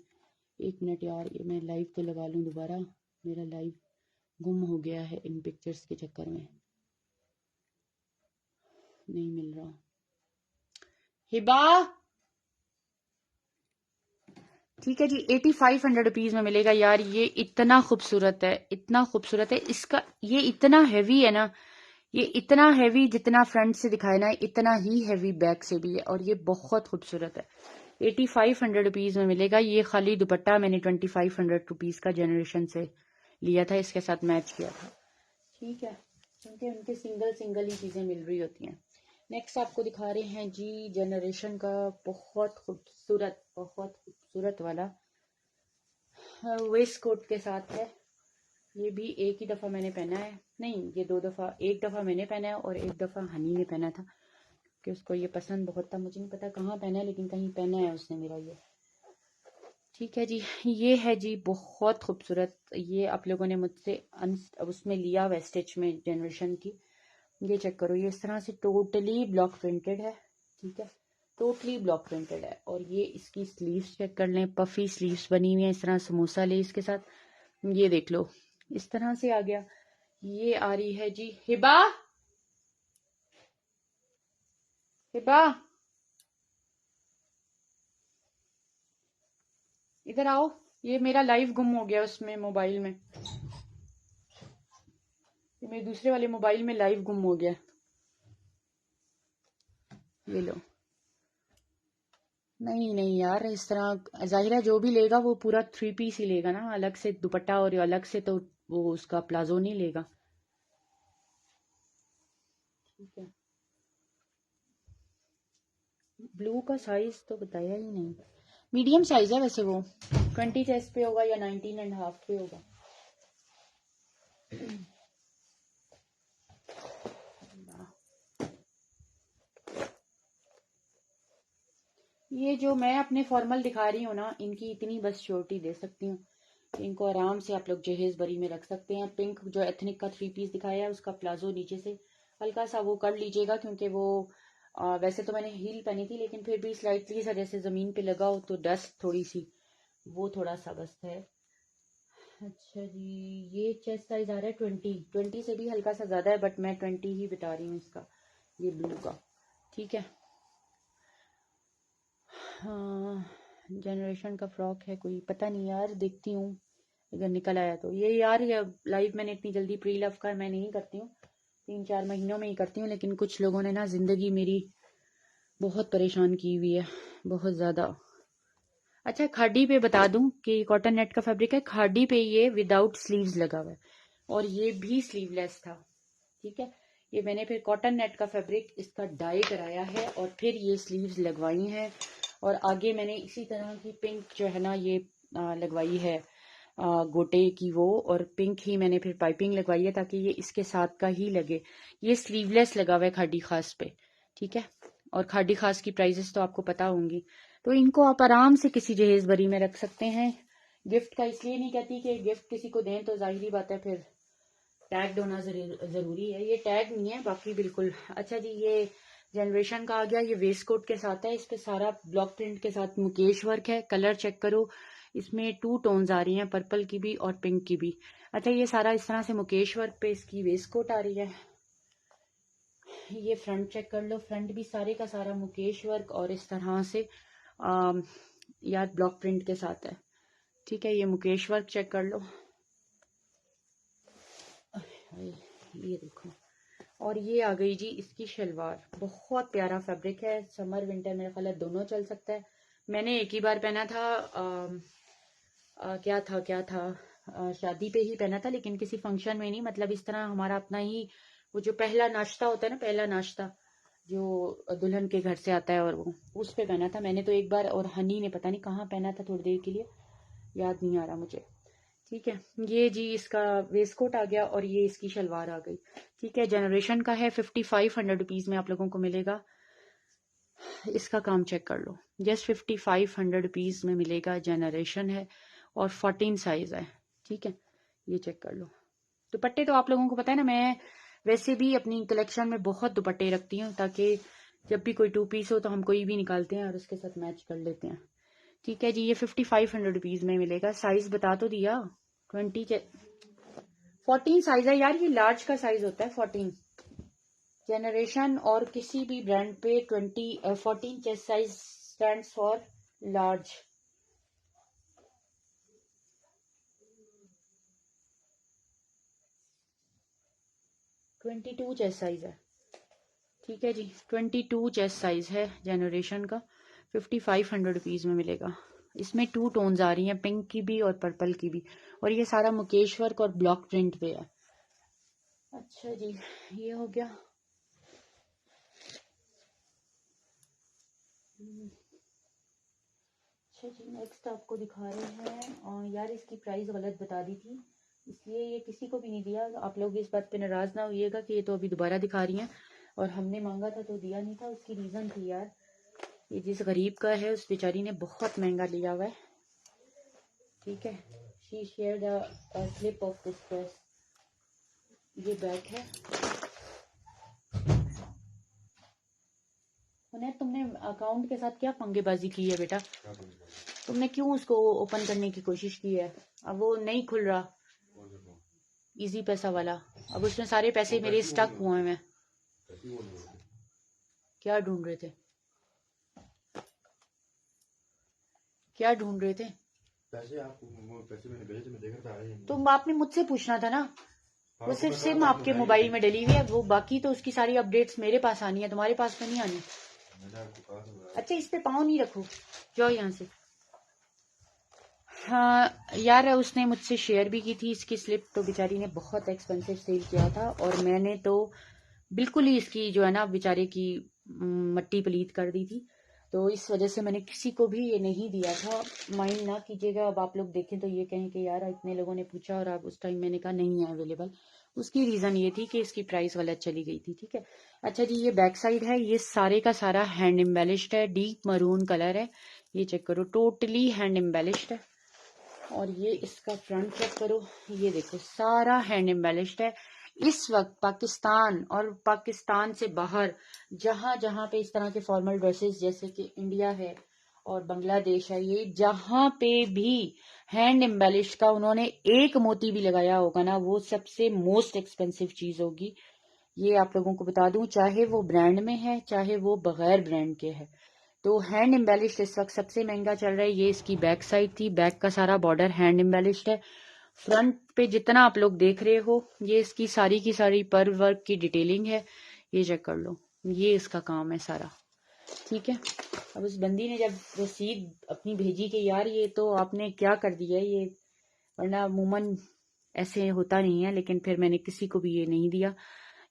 एक मिनट यार, ये मैं लाइव तो लगा लूं दोबारा, मेरा लाइव गुम हो गया है इन पिक्चर्स के चक्कर में, नहीं मिल रहा। हिबा, ठीक है जी, 8500 रुपीज में मिलेगा यार। ये इतना खूबसूरत है, इतना खूबसूरत है। इसका ये इतना हैवी है ना, ये इतना हैवी जितना फ्रंट से दिखाया ना, इतना ही हैवी बैक से भी है, और ये बहुत खूबसूरत है। 8500 रुपीज में मिलेगा। ये खाली दुपट्टा मैंने 2500 रुपीज का जनरेशन से लिया था, इसके साथ मैच किया था, ठीक है, क्योंकि उनके सिंगल सिंगल ही चीजें मिल रही होती हैं। नेक्स्ट आपको दिखा रहे हैं जी जनरेशन का बहुत खूबसूरत वाला वेस्ट कोट के साथ है। ये भी एक ही दफ़ा मैंने पहना है, नहीं ये 2 दफ़ा, एक दफ़ा मैंने पहना है और एक दफ़ा हनी ने पहना था कि उसको ये पसंद बहुत था। मुझे नहीं पता कहाँ पहना है, लेकिन कहीं पहना है उसने मेरा ये। ठीक है जी, ये है जी बहुत खूबसूरत। ये आप लोगों ने मुझसे उसमें लिया वेस्टेज में जनरेशन की। ये चेक करो, ये इस तरह से टोटली ब्लॉक प्रिंटेड है। ठीक है, टोटली ब्लॉक प्रिंटेड है। और ये इसकी स्लीव्स चेक कर लें, पफी स्लीव्स बनी हुई है इस तरह समोसा लेस के साथ। ये देख लो, इस तरह से आ गया। ये आ रही है जी हिबा, हिबा इधर आओ। ये मेरा लाइव गुम हो गया उसमें मोबाइल में, ये मेरे दूसरे वाले मोबाइल में लाइव गुम हो गया। ये लो। नहीं नहीं यार, इस तरह जाहिर है जो भी लेगा वो पूरा 3 पीस ही लेगा ना, अलग से दुपट्टा और अलग से तो वो उसका प्लाजो नहीं लेगा। ठीक है, ब्लू का साइज तो बताया ही नहीं। मीडियम साइज है वैसे वो, 20 चेस्ट पे होगा या 19.5 पे होगा। ये जो मैं अपने फॉर्मल दिखा रही हूँ ना, इनकी इतनी बस श्योरिटी दे सकती हूँ, इनको आराम से आप लोग जहेज बरी में रख सकते हैं। पिंक जो एथनिक का 3 पीस दिखाया है, उसका प्लाजो नीचे से हल्का सा वो कर लीजिएगा, क्योंकि वो वैसे तो मैंने हील पहनी थी, लेकिन फिर भी स्लाइटली सा जैसे जमीन पे लगा हो तो डस्ट थोड़ी सी, वो थोड़ा सा बस है। अच्छा जी, ये चेस्ट साइज आ रहा है 20 से भी हल्का सा ज्यादा है, बट मैं 20 ही बता रही हूँ इसका, ये ब्लू का। ठीक है, हाँ जनरेशन का फ्रॉक है कोई, पता नहीं यार, देखती हूँ अगर निकल आया तो। ये यार ये लाइव मैंने इतनी जल्दी प्री लव का मैं नहीं करती हूँ, 3-4 महीनों में ही करती हूँ, लेकिन कुछ लोगों ने ना जिंदगी मेरी बहुत परेशान की हुई है, बहुत ज्यादा। अच्छा, खाडी पे बता दूं कि कॉटन नेट का फैब्रिक है, खाडी पे ये विदाउट स्लीव्स लगा हुआ है और ये भी स्लीवलेस था। ठीक है, ये मैंने फिर कॉटन नेट का फैब्रिक इसका डाई कराया है और फिर ये स्लीव्स लगवाई हैं। और आगे मैंने इसी तरह की पिंक जो है ना ये लगवाई है गोटे की वो, और पिंक ही मैंने फिर पाइपिंग लगवाई है ताकि ये इसके साथ का ही लगे। ये स्लीवलेस लगा हुआ है खाडी खास पे। ठीक है, और खाडी खास की प्राइजेस तो आपको पता होंगी, तो इनको आप आराम से किसी जहेज बरी में रख सकते हैं। गिफ्ट का इसलिए नहीं कहती कि गिफ्ट किसी को दें तो जाहिर बात है फिर टैग्ड होना जरूरी है, ये टैग नहीं है बाकी बिल्कुल। अच्छा जी, ये जनरेशन का आ गया, ये वेस्ट कोट के साथ है, इस पे सारा ब्लॉक प्रिंट के साथ मुकेश वर्क है। कलर चेक करो, इसमें 2 टोन्स आ रही हैं, पर्पल की भी और पिंक की भी। अच्छा, ये सारा इस तरह से मुकेश वर्क पे इसकी वेस्ट कोट आ रही है। ये फ्रंट चेक कर लो, फ्रंट भी सारे का सारा मुकेश वर्क और इस तरह से यार ब्लॉक प्रिंट के साथ है। ठीक है, ये मुकेश वर्क चेक कर लो, ये देखो। और ये आ गई जी इसकी शलवार, बहुत प्यारा फैब्रिक है, समर विंटर मेरा ख्याल है दोनों चल सकता है। मैंने एक ही बार पहना था, क्या था शादी पे ही पहना था, लेकिन किसी फंक्शन में नहीं, मतलब इस तरह हमारा अपना ही वो जो पहला नाश्ता होता है ना, पहला नाश्ता जो दुल्हन के घर से आता है, और वो उस पे पहना था मैंने तो एक बार, और हनी ने पता नहीं कहाँ पहना था थोड़ी देर के लिए, याद नहीं आ रहा मुझे। ठीक है, ये जी इसका वेस्ट कोट आ गया और ये इसकी शलवार आ गई। ठीक है, जनरेशन का है, 5500 रुपीज में आप लोगों को मिलेगा। इसका काम चेक कर लो, जस्ट 5500 रुपीज में मिलेगा। जनरेशन है और 14 साइज है। ठीक है, ये चेक कर लो। दुपट्टे तो आप लोगों को पता है ना, मैं वैसे भी अपनी कलेक्शन में बहुत दुपट्टे रखती हूँ, ताकि जब भी कोई 2 पीस हो तो हम कोई भी निकालते हैं और उसके साथ मैच कर लेते हैं। ठीक है जी, ये 5500 रुपीज में मिलेगा। साइज बता तो दिया, 14 साइज है यार, ये लार्ज का साइज होता है 14। जनरेशन और किसी भी ब्रांड पे 14 chest size stands for large. Twenty two chest size है। ठीक है जी, 22 चेस्ट साइज है जनरेशन का, 5500 रुपीज में मिलेगा। इसमें 2 टोन्स आ रही हैं, पिंक की भी और पर्पल की भी, और ये सारा मुकेश वर्क और ब्लॉक प्रिंट पे है। अच्छा जी, ये हो गया। अच्छा जी, नेक्स्ट आपको दिखा रहे हैं। और यार इसकी प्राइस गलत बता दी थी, इसलिए ये किसी को भी नहीं दिया। आप लोग इस बात पे नाराज़ ना होइएगा कि ये तो अभी दोबारा दिखा रही हैं और हमने मांगा था तो दिया नहीं था। उसकी रीज़न थी यार, ये जिस गरीब का है उस बेचारी ने बहुत महंगा लिया हुआ है। ठीक है, she shared a slip of this dress. ये बैग है। उन्हें तुमने अकाउंट के साथ क्या पंगेबाजी की है बेटा? तुमने क्यों उसको ओपन करने की कोशिश की है? अब वो नहीं खुल रहा, इजी पैसा वाला। अब उसमें सारे पैसे मेरे स्टक हुए हैं। क्या ढूंढ रहे थे? क्या ढूंढ रहे थे? पैसे आपको पैसे मैंने भेजे, मैं देख रहा था। तुम आपने मुझसे पूछना था ना। वो सिर्फ सिम आपके मोबाइल में डली हुई है, वो बाकी तो उसकी सारी अपडेट्स मेरे पास आनी है, तुम्हारे पास में नहीं आनी। अच्छा इस पे पाँव नहीं रखो, जाओ यहाँ से। हाँ यार, उसने मुझसे शेयर भी की थी इसकी स्लिप, तो बेचारी ने बहुत एक्सपेंसिव सेल किया था और मैंने तो बिल्कुल ही इसकी जो है ना बेचारे की मट्टी पलीत कर दी थी। तो इस वजह से मैंने किसी को भी ये नहीं दिया था। माइंड ना कीजिएगा, अब आप लोग देखें तो ये कहें कि यार इतने लोगों ने पूछा और आप उस टाइम मैंने कहा नहीं है अवेलेबल। उसकी रीज़न ये थी कि इसकी प्राइस गलत चली गई थी। ठीक है, अच्छा जी, ये बैक साइड है। ये सारे का सारा हैंड एम्बेलिश्ड है, डीप मरून कलर है। ये चेक करो, टोटली हैंड एम्बेलिश्ड है। और ये इसका फ्रंट चेक करो, ये देखो सारा हैंड एम्बेलिश्ड है। इस वक्त पाकिस्तान और पाकिस्तान से बाहर जहां जहां पे इस तरह के फॉर्मल ड्रेसेस जैसे कि इंडिया है और बांग्लादेश है, ये जहां पे भी हैंड एम्बेलिश का उन्होंने एक मोती भी लगाया होगा ना, वो सबसे मोस्ट एक्सपेंसिव चीज होगी। ये आप लोगों को बता दूं, चाहे वो ब्रांड में है चाहे वो बगैर ब्रांड के है। तो हैंड एम्बेलिश्ड इस वक्त सबसे महंगा चल रहा है। ये इसकी बैक साइड थी, बैक का सारा बॉर्डर हैंड एम्बेलिश्ड है। फ्रंट पे जितना आप लोग देख रहे हो, ये इसकी सारी की सारी पर वर्क की डिटेलिंग है। ये चेक कर लो, ये इसका काम है सारा। ठीक है, अब उस बंदी ने जब रसीद अपनी भेजी कि यार ये तो आपने क्या कर दिया ये, वरना अमूमन ऐसे होता नहीं है, लेकिन फिर मैंने किसी को भी ये नहीं दिया।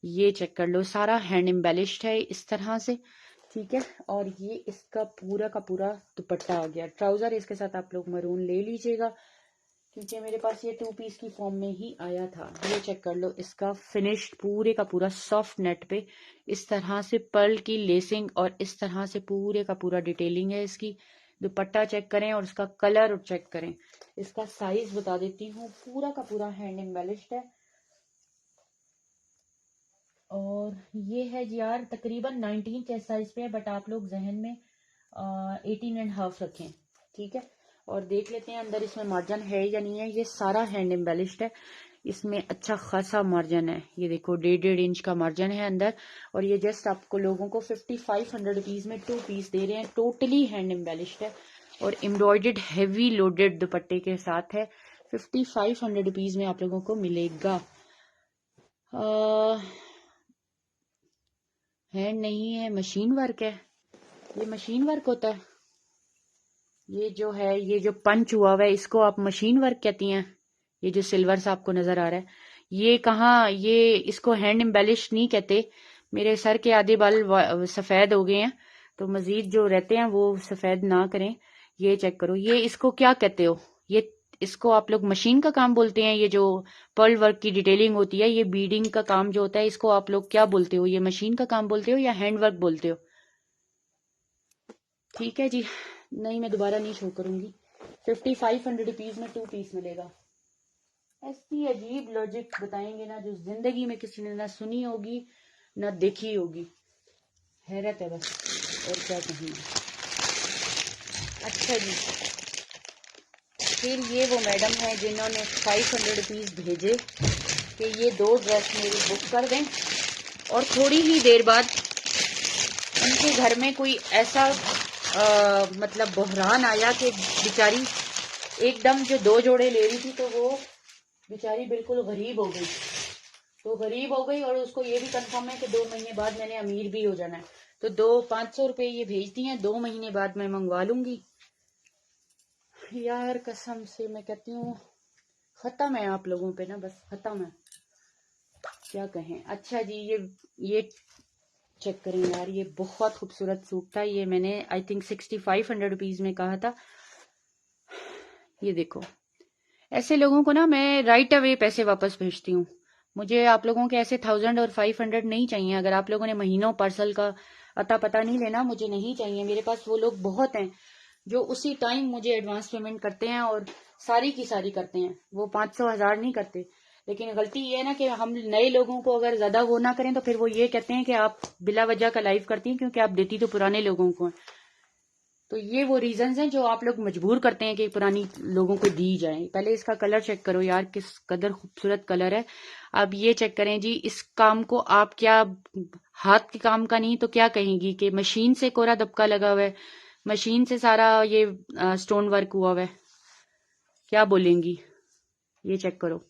ये चेक कर लो, सारा हैंड एम्बेलिश्ड है इस तरह से। ठीक है, और ये इसका पूरा का पूरा दुपट्टा आ गया। ट्राउजर इसके साथ आप लोग मरून ले लीजिएगा, क्योंकि मेरे पास ये 2 पीस की फॉर्म में ही आया था। ये चेक कर लो, इसका फिनिश्ड पूरे का पूरा सॉफ्ट नेट पे इस तरह से पर्ल की लेसिंग और इस तरह से पूरे का पूरा डिटेलिंग है इसकी। दुपट्टा चेक करें और इसका कलर चेक करें। इसका साइज बता देती हूँ, पूरा का पूरा हैंड एम्बेलिश्ड है। और ये है जी यार तकरीबन 19 चेस्ट साइज पे है, बट आप लोग जहन में 18.5 रखें। ठीक है, और देख लेते हैं अंदर इसमें मार्जिन है या नहीं है। ये सारा हैंड एम्बेलिश्ड है, इसमें अच्छा खासा मार्जिन है। ये देखो 1.5 इंच का मार्जिन है अंदर। और ये जस्ट आपको लोगों को 5500 रुपीज में 2 पीस दे रहे हैं। टोटली हैंड एम्बेलिश्ड है और एम्ब्रॉयडर्ड हैवी लोडेड दुपट्टे के साथ है। 5500 रुपीज में आप लोगों को मिलेगा। हैंड नहीं है, मशीन वर्क है। ये मशीन वर्क होता है। ये जो है, ये जो पंच हुआ हुआ है, इसको आप मशीन वर्क कहती हैं। ये जो सिल्वर सा आपको नजर आ रहा है, ये कहाँ, ये इसको हैंड एम्बेलिश नहीं कहते। मेरे सर के आधे बाल सफेद हो गए हैं, तो मजीद जो रहते हैं वो सफेद ना करें। ये चेक करो, ये इसको क्या कहते हो? ये इसको आप लोग मशीन का काम बोलते हैं। ये जो पर्ल वर्क की डिटेलिंग होती है, ये बीडिंग का काम जो होता है, इसको आप लोग क्या बोलते हो? ये मशीन का काम बोलते हो या हैंड वर्क बोलते हो? ठीक है जी, नहीं मैं दोबारा नहीं शो करूंगी। 5500 रुपीज में 2 पीस मिलेगा। ऐसी अजीब लॉजिक बताएंगे ना, जो जिंदगी में किसी ने ना सुनी होगी ना देखी होगी। हैरत है बस, और क्या कहेंगे। अच्छा जी, फिर ये वो मैडम है जिन्होंने 500 रुपीज भेजे कि ये 2 ड्रेस मेरी बुक कर दें, और थोड़ी ही देर बाद उनके घर में कोई ऐसा मतलब बहरान आया कि बेचारी एकदम जो 2 जोड़े ले रही थी, तो वो बेचारी बिल्कुल गरीब हो गई। तो गरीब हो गई और उसको ये भी कंफर्म है कि 2 महीने बाद मैंने अमीर भी हो जाना है। तो 500 रुपए ये भेजती हैं, 2 महीने बाद मैं मंगवा लूंगी। यार कसम से मैं कहती हूँ, खत्म है आप लोगों पे ना, बस खत्म है, क्या कहें। अच्छा जी, ये चेक करें यार, ये बहुत खूबसूरत सूट था। ये मैंने आई थिंक 6500 रुपीज में कहा था। ये देखो, ऐसे लोगों को ना मैं राइट अवे पैसे वापस भेजती हूँ। मुझे आप लोगों के ऐसे 1000 और 500 नहीं चाहिए। अगर आप लोगों ने महीनों पार्सल का अता पता नहीं लेना, मुझे नहीं चाहिए। मेरे पास वो लोग बहुत हैं जो उसी टाइम मुझे एडवांस पेमेंट करते हैं और सारी की सारी करते हैं। वो 500 1000 नहीं करते। लेकिन गलती ये है ना कि हम नए लोगों को अगर ज्यादा वो ना करें तो फिर वो ये कहते हैं कि आप बिला वजह का लाइव करती हैं, क्योंकि आप देती तो पुराने लोगों को हैं। तो ये वो रीजंस हैं जो आप लोग मजबूर करते हैं कि पुरानी लोगों को दी जाए। पहले इसका कलर चेक करो यार, किस कदर खूबसूरत कलर है। अब ये चेक करें जी, इस काम को आप क्या, हाथ के काम का नहीं तो क्या कहेंगी कि मशीन से कोरा दबका लगा हुआ है, मशीन से सारा ये स्टोन वर्क हुआ हुआ है, क्या बोलेंगी? ये चेक करो।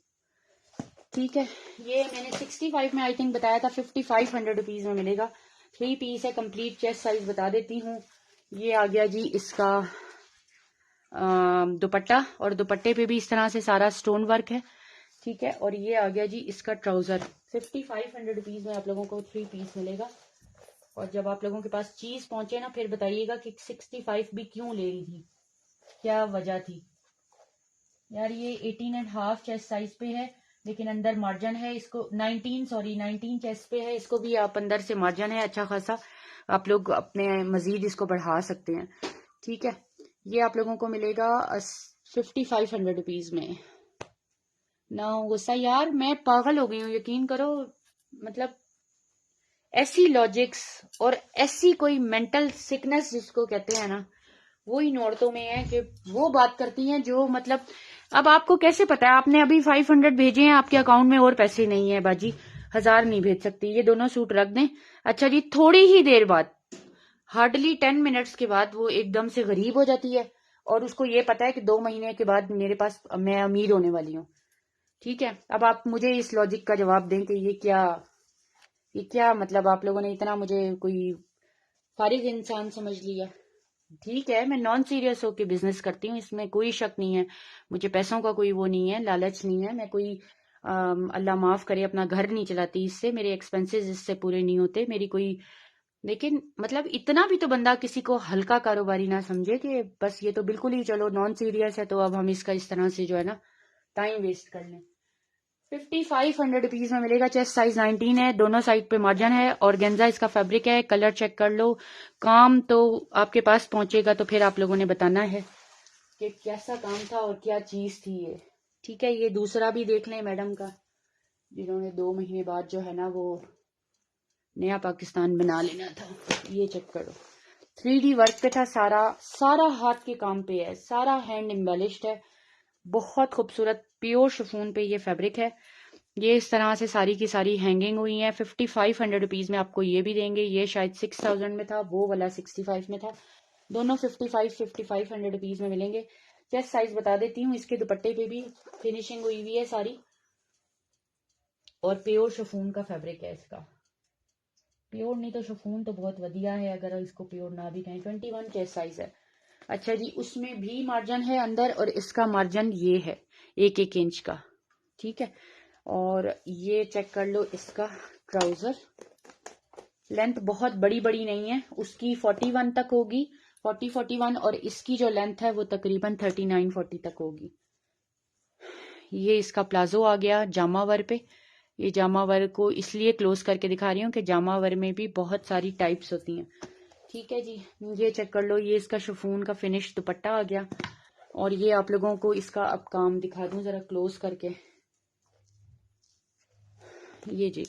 ठीक है, ये मैंने 65 में आई थिंक बताया था, 5500 रुपीज में मिलेगा। 3 पीस है, कंप्लीट चेस्ट साइज बता देती हूँ। ये आ गया जी इसका दुपट्टा, और दुपट्टे पे भी इस तरह से सारा स्टोन वर्क है। ठीक है, और ये आ गया जी इसका ट्राउजर। 5500 रुपीज में आप लोगों को 3 पीस मिलेगा। और जब आप लोगों के पास चीज पहुंचे ना, फिर बताइएगा कि 65 भी क्यों ले रही थी, क्या वजह थी यार। ये 18.5 चेस्ट साइज पे है, लेकिन अंदर मार्जिन है। इसको 19 चेस्ट पे है, इसको भी आप अंदर से मार्जिन है अच्छा खासा, आप लोग अपने मजीद इसको बढ़ा सकते हैं। ठीक है, ये आप लोगों को मिलेगा 5500 रुपीज में। ना गुस्सा यार, मैं पागल हो गई हूँ, यकीन करो। मतलब ऐसी लॉजिक्स और ऐसी कोई मेंटल सिकनेस जिसको कहते हैं ना, वो इन औरतों में है कि वो बात करती हैं जो मतलब, अब आपको कैसे पता है? आपने अभी 500 भेजे हैं, आपके अकाउंट में और पैसे नहीं है बाजी, 1000 नहीं भेज सकती। ये दोनों सूट रख दें। अच्छा जी, थोड़ी ही देर बाद, हार्डली 10 मिनट्स के बाद वो एकदम से गरीब हो जाती है, और उसको ये पता है कि 2 महीने के बाद मेरे पास मैं अमीर होने वाली हूँ। ठीक है, अब आप मुझे इस लॉजिक का जवाब दें कि ये क्या मतलब, आप लोगों ने इतना मुझे कोई फारिग इंसान समझ लिया? ठीक है, मैं नॉन सीरियस होके बिजनेस करती हूँ, इसमें कोई शक नहीं है। मुझे पैसों का कोई वो नहीं है, लालच नहीं है। मैं कोई अल्लाह माफ करे अपना घर नहीं चलाती इससे, मेरे एक्सपेंसेस इससे पूरे नहीं होते मेरी कोई। लेकिन मतलब इतना भी तो बंदा किसी को हल्का कारोबारी ना समझे कि बस ये तो बिल्कुल ही चलो नॉन सीरियस है, तो अब हम इसका इस तरह से जो है ना टाइम वेस्ट कर लें। 5500 रुपीज में मिलेगा। चेस्ट साइज 19 है, दोनों साइड पे मार्जिन है, और गेंजा इसका फैब्रिक है। कलर चेक कर लो, काम तो आपके पास पहुंचेगा तो फिर आप लोगों ने बताना है कि कैसा काम था और क्या चीज थी ये। ठीक है, ये दूसरा भी देख लें मैडम का, जिन्होंने 2 महीने बाद जो है ना वो नया पाकिस्तान बना लेना था। ये चेक करो, 3D वर्क पे था, सारा सारा हाथ के काम पे है, सारा हैंड एम्बेलिश्ड है, बहुत खूबसूरत प्योर शिफॉन पे ये फैब्रिक है। ये इस तरह से सारी की सारी हैंगिंग हुई है। 5500 रुपीज में आपको ये भी देंगे। ये शायद 6000 में था, वो वाला 65 में था। दोनों 5500 रुपीज में मिलेंगे। चेस्ट साइज बता देती हूँ, इसके दुपट्टे पे भी फिनिशिंग हुई हुई है सारी, और प्योर शिफॉन का फैब्रिक है इसका। प्योर नहीं तो शिफॉन तो बहुत वधिया है, अगर इसको प्योर ना भी कहें। 21 चेस्ट साइज है। अच्छा जी, उसमें भी मार्जिन है अंदर, और इसका मार्जिन ये है 1-1 इंच का। ठीक है, और ये चेक कर लो इसका ट्राउजर। लेंथ बहुत बड़ी बड़ी नहीं है, उसकी 41 तक होगी, 41, और इसकी जो लेंथ है वो तकरीबन 39-40 तक होगी। ये इसका प्लाजो आ गया जामावर पे। ये जामावर को इसलिए क्लोज करके दिखा रही हूँ कि जामावर में भी बहुत सारी टाइप्स होती हैं। ठीक है जी, ये चेक कर लो, ये इसका शिफॉन का फिनिश दुपट्टा आ गया। और ये आप लोगों को इसका अब काम दिखा दूं जरा क्लोज करके। ये जी,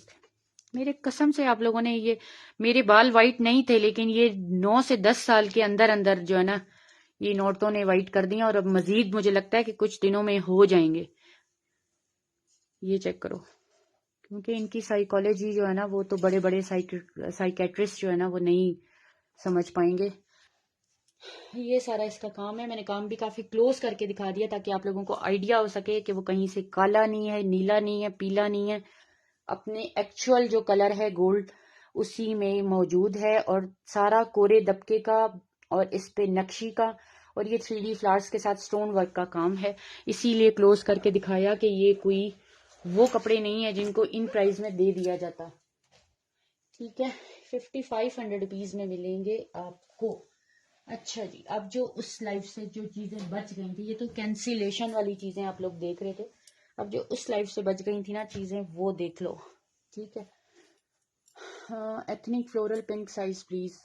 मेरे कसम से आप लोगों ने ये, मेरे बाल वाइट नहीं थे, लेकिन ये 9 से 10 साल के अंदर अंदर जो है ना, ये इन औरतों ने वाइट कर दिया, और अब मजीद मुझे लगता है कि कुछ दिनों में हो जाएंगे। ये चेक करो, क्योंकि इनकी साइकोलॉजी जो है ना, वो तो बड़े बड़े साइकेट्रिस्ट जो है ना वो नहीं समझ पाएंगे। ये सारा इसका काम है। मैंने काम भी काफी क्लोज करके दिखा दिया ताकि आप लोगों को आइडिया हो सके कि वो कहीं से काला नहीं है, नीला नहीं है, पीला नहीं है, अपने एक्चुअल जो कलर है गोल्ड उसी में मौजूद है, और सारा कोरे दबके का और इस पे नक्शी का, और ये 3D फ्लावर्स के साथ स्टोन वर्क का काम है। इसीलिए क्लोज करके दिखाया कि ये कोई वो कपड़े नहीं है जिनको इन प्राइस में दे दिया जाता। ठीक है, 5500 रुपीज़ में मिलेंगे आपको। अच्छा जी, अब जो उस लाइफ से जो चीज़ें बच गई थी, ये तो कैंसिलेशन वाली चीज़ें आप लोग देख रहे थे, अब जो उस लाइफ से बच गई थी ना चीज़ें, वो देख लो। ठीक है, हाँ, ethnic floral pink size please.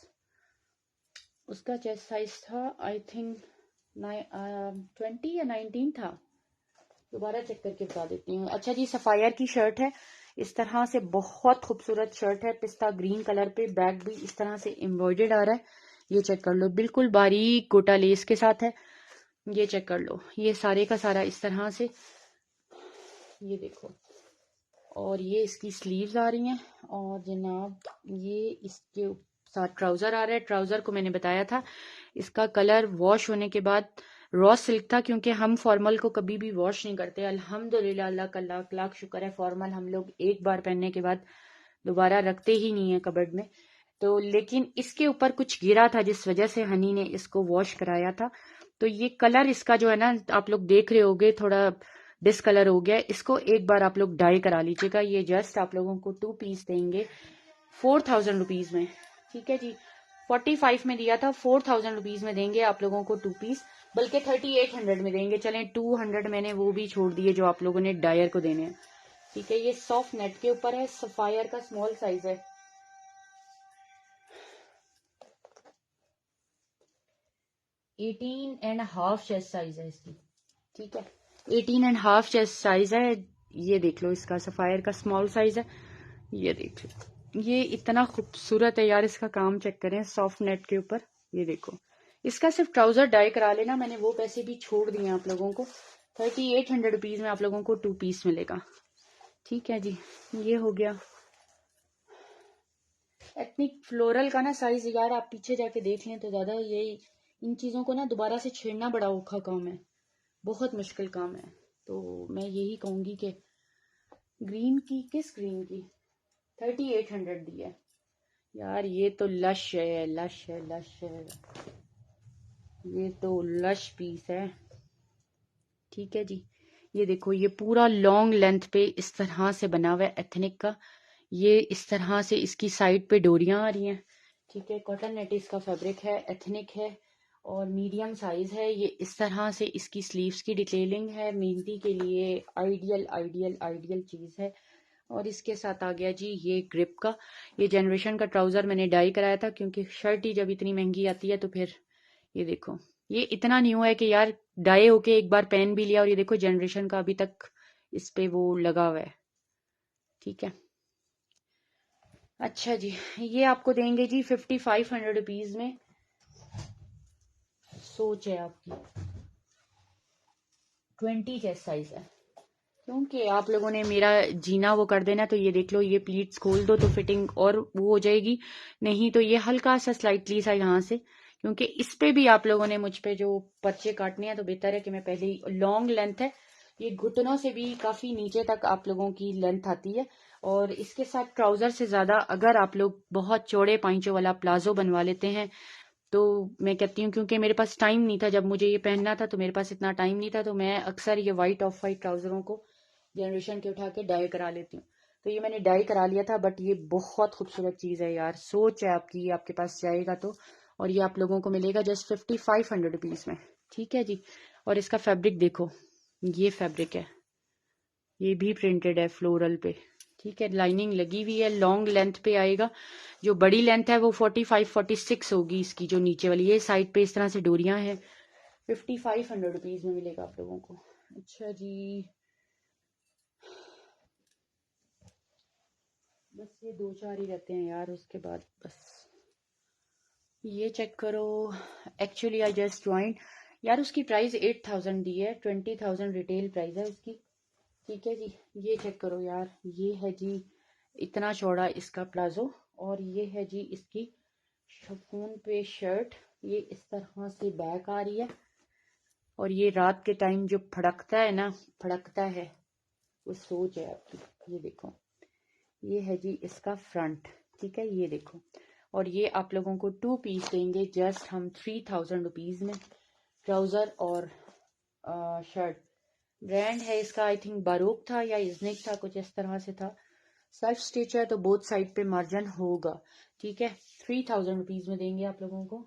उसका चेस्ट साइज था आई थिंक 20 या 19 था, दोबारा चेक करके बता देती हूँ। अच्छा जी, सफायर की शर्ट है, इस तरह से बहुत खूबसूरत शर्ट है, पिस्ता ग्रीन कलर पे, बैक भी इस तरह से एम्ब्रॉयडर्ड आ रहा है, ये चेक कर लो, बिल्कुल बारीक गोटा लेस के साथ है, ये चेक कर लो, ये सारे का सारा इस तरह से, ये देखो, और ये इसकी स्लीव्स आ रही हैं, और जनाब ये इसके साथ ट्राउज़र आ रहा है। ट्राउज़र को मैंने बताया था, इसका कलर वॉश होने के बाद रॉ सिल्क था, क्योंकि हम फॉर्मल को कभी भी वॉश नहीं करते, अल्हम्दुलिल्लाह, अल्लाह का लाख लाख शुक्र है, फॉर्मल हम लोग एक बार पहनने के बाद दोबारा रखते ही नहीं है कबर्ड में। तो लेकिन इसके ऊपर कुछ गिरा था, जिस वजह से हनी ने इसको वॉश कराया था, तो ये कलर इसका जो है ना, आप लोग देख रहे होगे थोड़ा डिसकलर हो गया, इसको एक बार आप लोग डाई करा लीजिएगा। ये जस्ट आप लोगों को 2 पीस देंगे 4000 रुपीज में। ठीक है जी, 45 में दिया था, 4000 रुपीज में देंगे आप लोगों को 2 पीस, बल्कि 3800 में देंगे, चलें 200 मैंने वो भी छोड़ दिए जो आप लोगों ने डायर को देने हैं। ठीक है, ये सॉफ्ट नेट के ऊपर है, सफायर का स्मॉल साइज है, 18.5 चेस्ट साइज है इसकी। ठीक है, 18.5 चेस्ट साइज है, ये देख लो, इसका सफायर का स्मॉल साइज है, ये देख लो, ये इतना खूबसूरत है यार, इसका काम चेक करें, सॉफ्ट नेट के ऊपर, ये देखो, इसका सिर्फ ट्राउजर डाई करा लेना, मैंने वो पैसे भी छोड़ दिए आप लोगों को, 3800 रुपीज में आप लोगों को 2 पीस मिलेगा। ठीक है जी, ये हो गया। एथनिक फ्लोरल का ना साइज यार आप पीछे जाके देख लें तो ज्यादा, ये इन चीजों को ना दोबारा से छेड़ना बड़ा औखा काम है, बहुत मुश्किल काम है, तो मैं यही कहूंगी कि ग्रीन की, किस ग्रीन की 3800 दी है यार, ये तो लश है, लश है, लश है, ये तो लश पीस है। ठीक है जी, ये देखो, ये पूरा लॉन्ग लेंथ पे इस तरह से बना हुआ है एथनिक का, ये इस तरह से इसकी साइड पे डोरियां आ रही हैं। ठीक है, कॉटन नेट इसका फैब्रिक है, एथनिक है, और मीडियम साइज है, ये इस तरह से इसकी स्लीव्स की डिटेलिंग है, मेहंदी के लिए आइडियल आइडियल आइडियल चीज है। और इसके साथ आ गया जी ये ग्रिप का, ये जनरेशन का ट्राउजर मैंने डाई कराया था, क्योंकि शर्ट ही जब इतनी महंगी आती है तो फिर ये देखो, ये इतना न्यू है कि यार डाई होके एक बार पहन भी लिया, और ये देखो जनरेशन का अभी तक इस पे वो लगा हुआ है। ठीक है, अच्छा जी, ये आपको देंगे जी 5500 रुपीज में, सोच है आपकी, 20 चेस्ट साइज है, क्योंकि आप लोगों ने मेरा जीना वो कर देना, तो ये देख लो, ये प्लीट्स खोल दो तो फिटिंग और वो हो जाएगी, नहीं तो ये हल्का सा स्लाइटली सा यहाँ से, क्योंकि इस पे भी आप लोगों ने मुझ पे जो पर्चे काटने हैं, तो बेहतर है कि मैं पहले ही, लॉन्ग लेंथ है, ये घुटनों से भी काफी नीचे तक आप लोगों की लेंथ आती है, और इसके साथ ट्राउजर से ज्यादा अगर आप लोग बहुत चौड़े पाइंचों वाला प्लाजो बनवा लेते हैं, तो मैं कहती हूँ, क्योंकि मेरे पास टाइम नहीं था जब मुझे ये पहनना था, तो मेरे पास इतना टाइम नहीं था, तो मैं अक्सर ये वाइट ऑफ वाइट ट्राउजरों को जनरेशन के उठा के डाई करा लेती हूँ, तो ये मैंने डाई करा लिया था, बट ये बहुत खूबसूरत चीज है यार, सोच है आपकी, आपके पास जाएगा तो, और ये आप लोगों को मिलेगा जस्ट 5500 रुपीज में। ठीक है जी, और इसका फैब्रिक देखो, ये फैब्रिक है, ये भी प्रिंटेड है फ्लोरल पे। ठीक है, लाइनिंग लगी हुई है, लॉन्ग लेंथ पे आएगा, जो बड़ी लेंथ है वो 45-46 होगी इसकी, जो नीचे वाली है साइड पे इस तरह से डोरियां हैं, 5500 रुपीज में मिलेगा आप लोगों को। अच्छा जी, बस ये 2-4 ही रहते हैं यार, उसके बाद बस ये चेक करो, एक्चुअली आई जस्ट ज्वाइन यार, उसकी प्राइस 8000 दी है, 20,000 रिटेल प्राइस है उसकी। ठीक है जी, ये चेक करो यार, ये है जी इतना चौड़ा इसका प्लाजो, और ये है जी इसकी शिफॉन पे शर्ट, ये इस तरह से बैक आ रही है, और ये रात के टाइम जो फड़कता है ना, फड़कता है, वो सोच है आपकी। ये देखो, ये है जी इसका फ्रंट। ठीक है, ये देखो, और ये आप लोगों को 2 पीस देंगे जस्ट हम 3000 रुपीज में, ट्राउजर और शर्ट। ब्रांड है इसका आई थिंक बारूक था या इजनिक था, कुछ इस तरह से था, सेल्फ स्टिच है तो बोथ साइड पे मार्जिन होगा, ठीक है। 3000 रुपीज में देंगे आप लोगों को।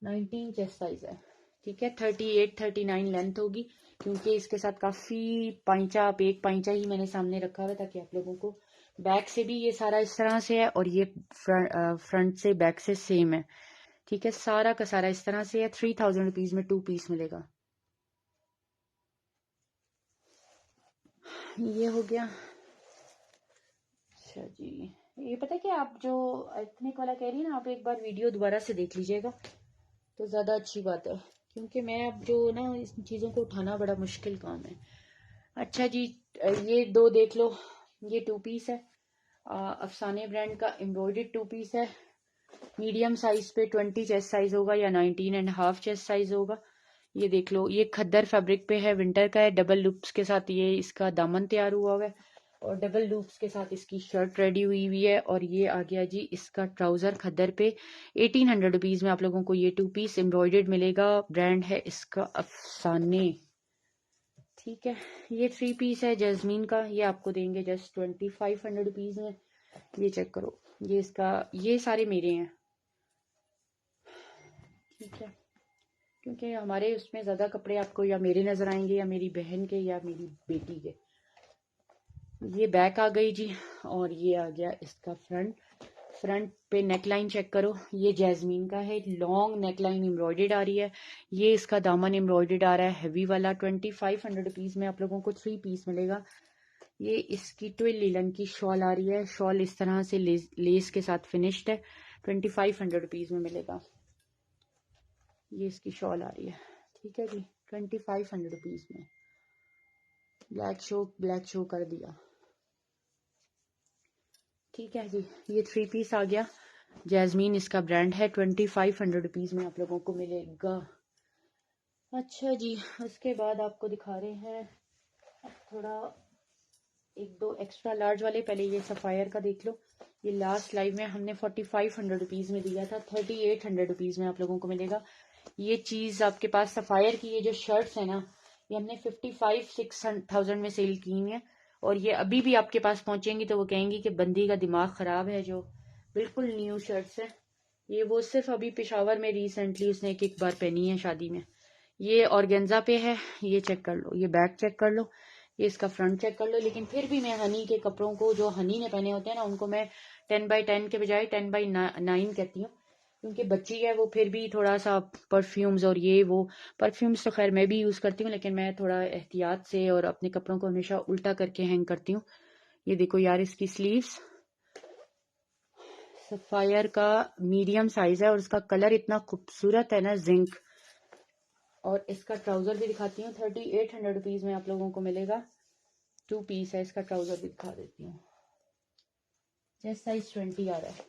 19 चेस्ट साइज है, ठीक है। 38-39 लेंथ होगी, क्योंकि इसके साथ काफी पाइचा, आप एक पाइचा ही मैंने सामने रखा हुआ ताकि आप लोगों को बैक से भी ये सारा इस तरह से है और ये फ्रंट से बैक से सेम है, ठीक है। सारा का सारा इस तरह से है। 3000 रुपीज में 2 पीस मिलेगा। ये हो गया। अच्छा जी, ये पता है कि आप जो एथनिक वाला कह रही है ना, आप एक बार वीडियो दोबारा से देख लीजिएगा तो ज़्यादा अच्छी बात है, क्योंकि मैं अब जो ना इस चीज़ों को उठाना बड़ा मुश्किल काम है। अच्छा जी, ये 2 देख लो। ये 2 पीस है, अफसाने ब्रांड का एम्ब्रॉयडर्ड 2 पीस है। मीडियम साइज पे 20 चेस्ट साइज होगा या 19.5 चेस्ट साइज होगा। ये देख लो, ये खद्दर फैब्रिक पे है, विंटर का है। डबल लूप्स के साथ ये इसका दामन तैयार हुआ है और डबल लूप्स के साथ इसकी शर्ट रेडी हुई हुई है। और ये आ गया जी इसका ट्राउजर खद्दर पे। 1800 रुपीज में आप लोगों को ये 2 पीस एम्ब्रॉयडर्ड मिलेगा। ब्रांड है इसका अफसाने, ठीक है। ये 3 पीस है जैस्मीन का, ये आपको देंगे जस्ट 2500 रुपीज में। ये चेक करो, ये इसका, ये सारे मेरे हैं, ठीक है। क्योंकि हमारे उसमें ज़्यादा कपड़े आपको या मेरे नज़र आएंगे या मेरी बहन के या मेरी बेटी के। ये बैक आ गई जी, और ये आ गया इसका फ्रंट। फ्रंट पे नेकलाइन चेक करो, ये जैस्मीन का है, लॉन्ग नेकलाइन एम्ब्रॉयडर्ड आ रही है। ये इसका दामन एम्ब्रॉयडर्ड आ रहा है हैवी वाला। 2500 रुपीज़ में आप लोगों को 3 पीस मिलेगा। ये इसकी ट्विल लीलन की शॉल आ रही है, शॉल इस तरह से लेस के साथ फिनिश्ड है। 2500 रुपीज़ में मिलेगा। ये इसकी शॉल आ रही है, ठीक है जी, 2500 रुपीज़ में। ब्लैक शो कर दिया, ठीक है जी। ये 3 पीस आ गया, जैस्मीन इसका ब्रांड है। 2500 रुपीज़ में आप लोगों को मिलेगा। अच्छा जी, उसके बाद आपको दिखा रहे हैं थोड़ा 1-2 एक्स्ट्रा लार्ज वाले। पहले ये सफ़ायर का देख लो, ये लास्ट लाइव में हमने 4500 रुपीज़ में दिया था। 3800 रुपीज़ में आप लोगों को मिलेगा। ये चीज़ आपके पास सफ़ायर की, ये जो शर्ट्स है ना, ये हमने 55,000-6,000 में सेल की है। और ये अभी भी आपके पास पहुंचेंगी तो वो कहेंगी कि बंदी का दिमाग ख़राब है। जो बिल्कुल न्यू शर्ट्स है ये, वो सिर्फ अभी पेशावर में रिसेंटली उसने एक बार पहनी है शादी में। ये ऑर्गेन्जा पे है, ये चेक कर लो, ये बैक चेक कर लो, ये इसका फ्रंट चेक कर लो। लेकिन फिर भी मैं हनी के कपड़ों को, जो हनी ने पहने होते हैं ना, उनको मैं 10x10 के बजाय 10x9 कहती हूँ, क्योंकि बच्ची है वो फिर भी थोड़ा सा परफ्यूम्स और ये वो, परफ्यूम्स तो खैर मैं भी यूज़ करती हूँ, लेकिन मैं थोड़ा एहतियात से और अपने कपड़ों को हमेशा उल्टा करके हैंग करती हूँ। ये देखो यार, इसकी स्लीव्स सफ़ायर का मीडियम साइज है और इसका कलर इतना खूबसूरत है ना, जिंक। और इसका ट्राउजर भी दिखाती हूँ। 3800 रुपीज़ में आप लोगों को मिलेगा। 2 पीस है, इसका ट्राउजर भी दिखा देती हूँ। चेस्ट साइज 20 आ रहा है,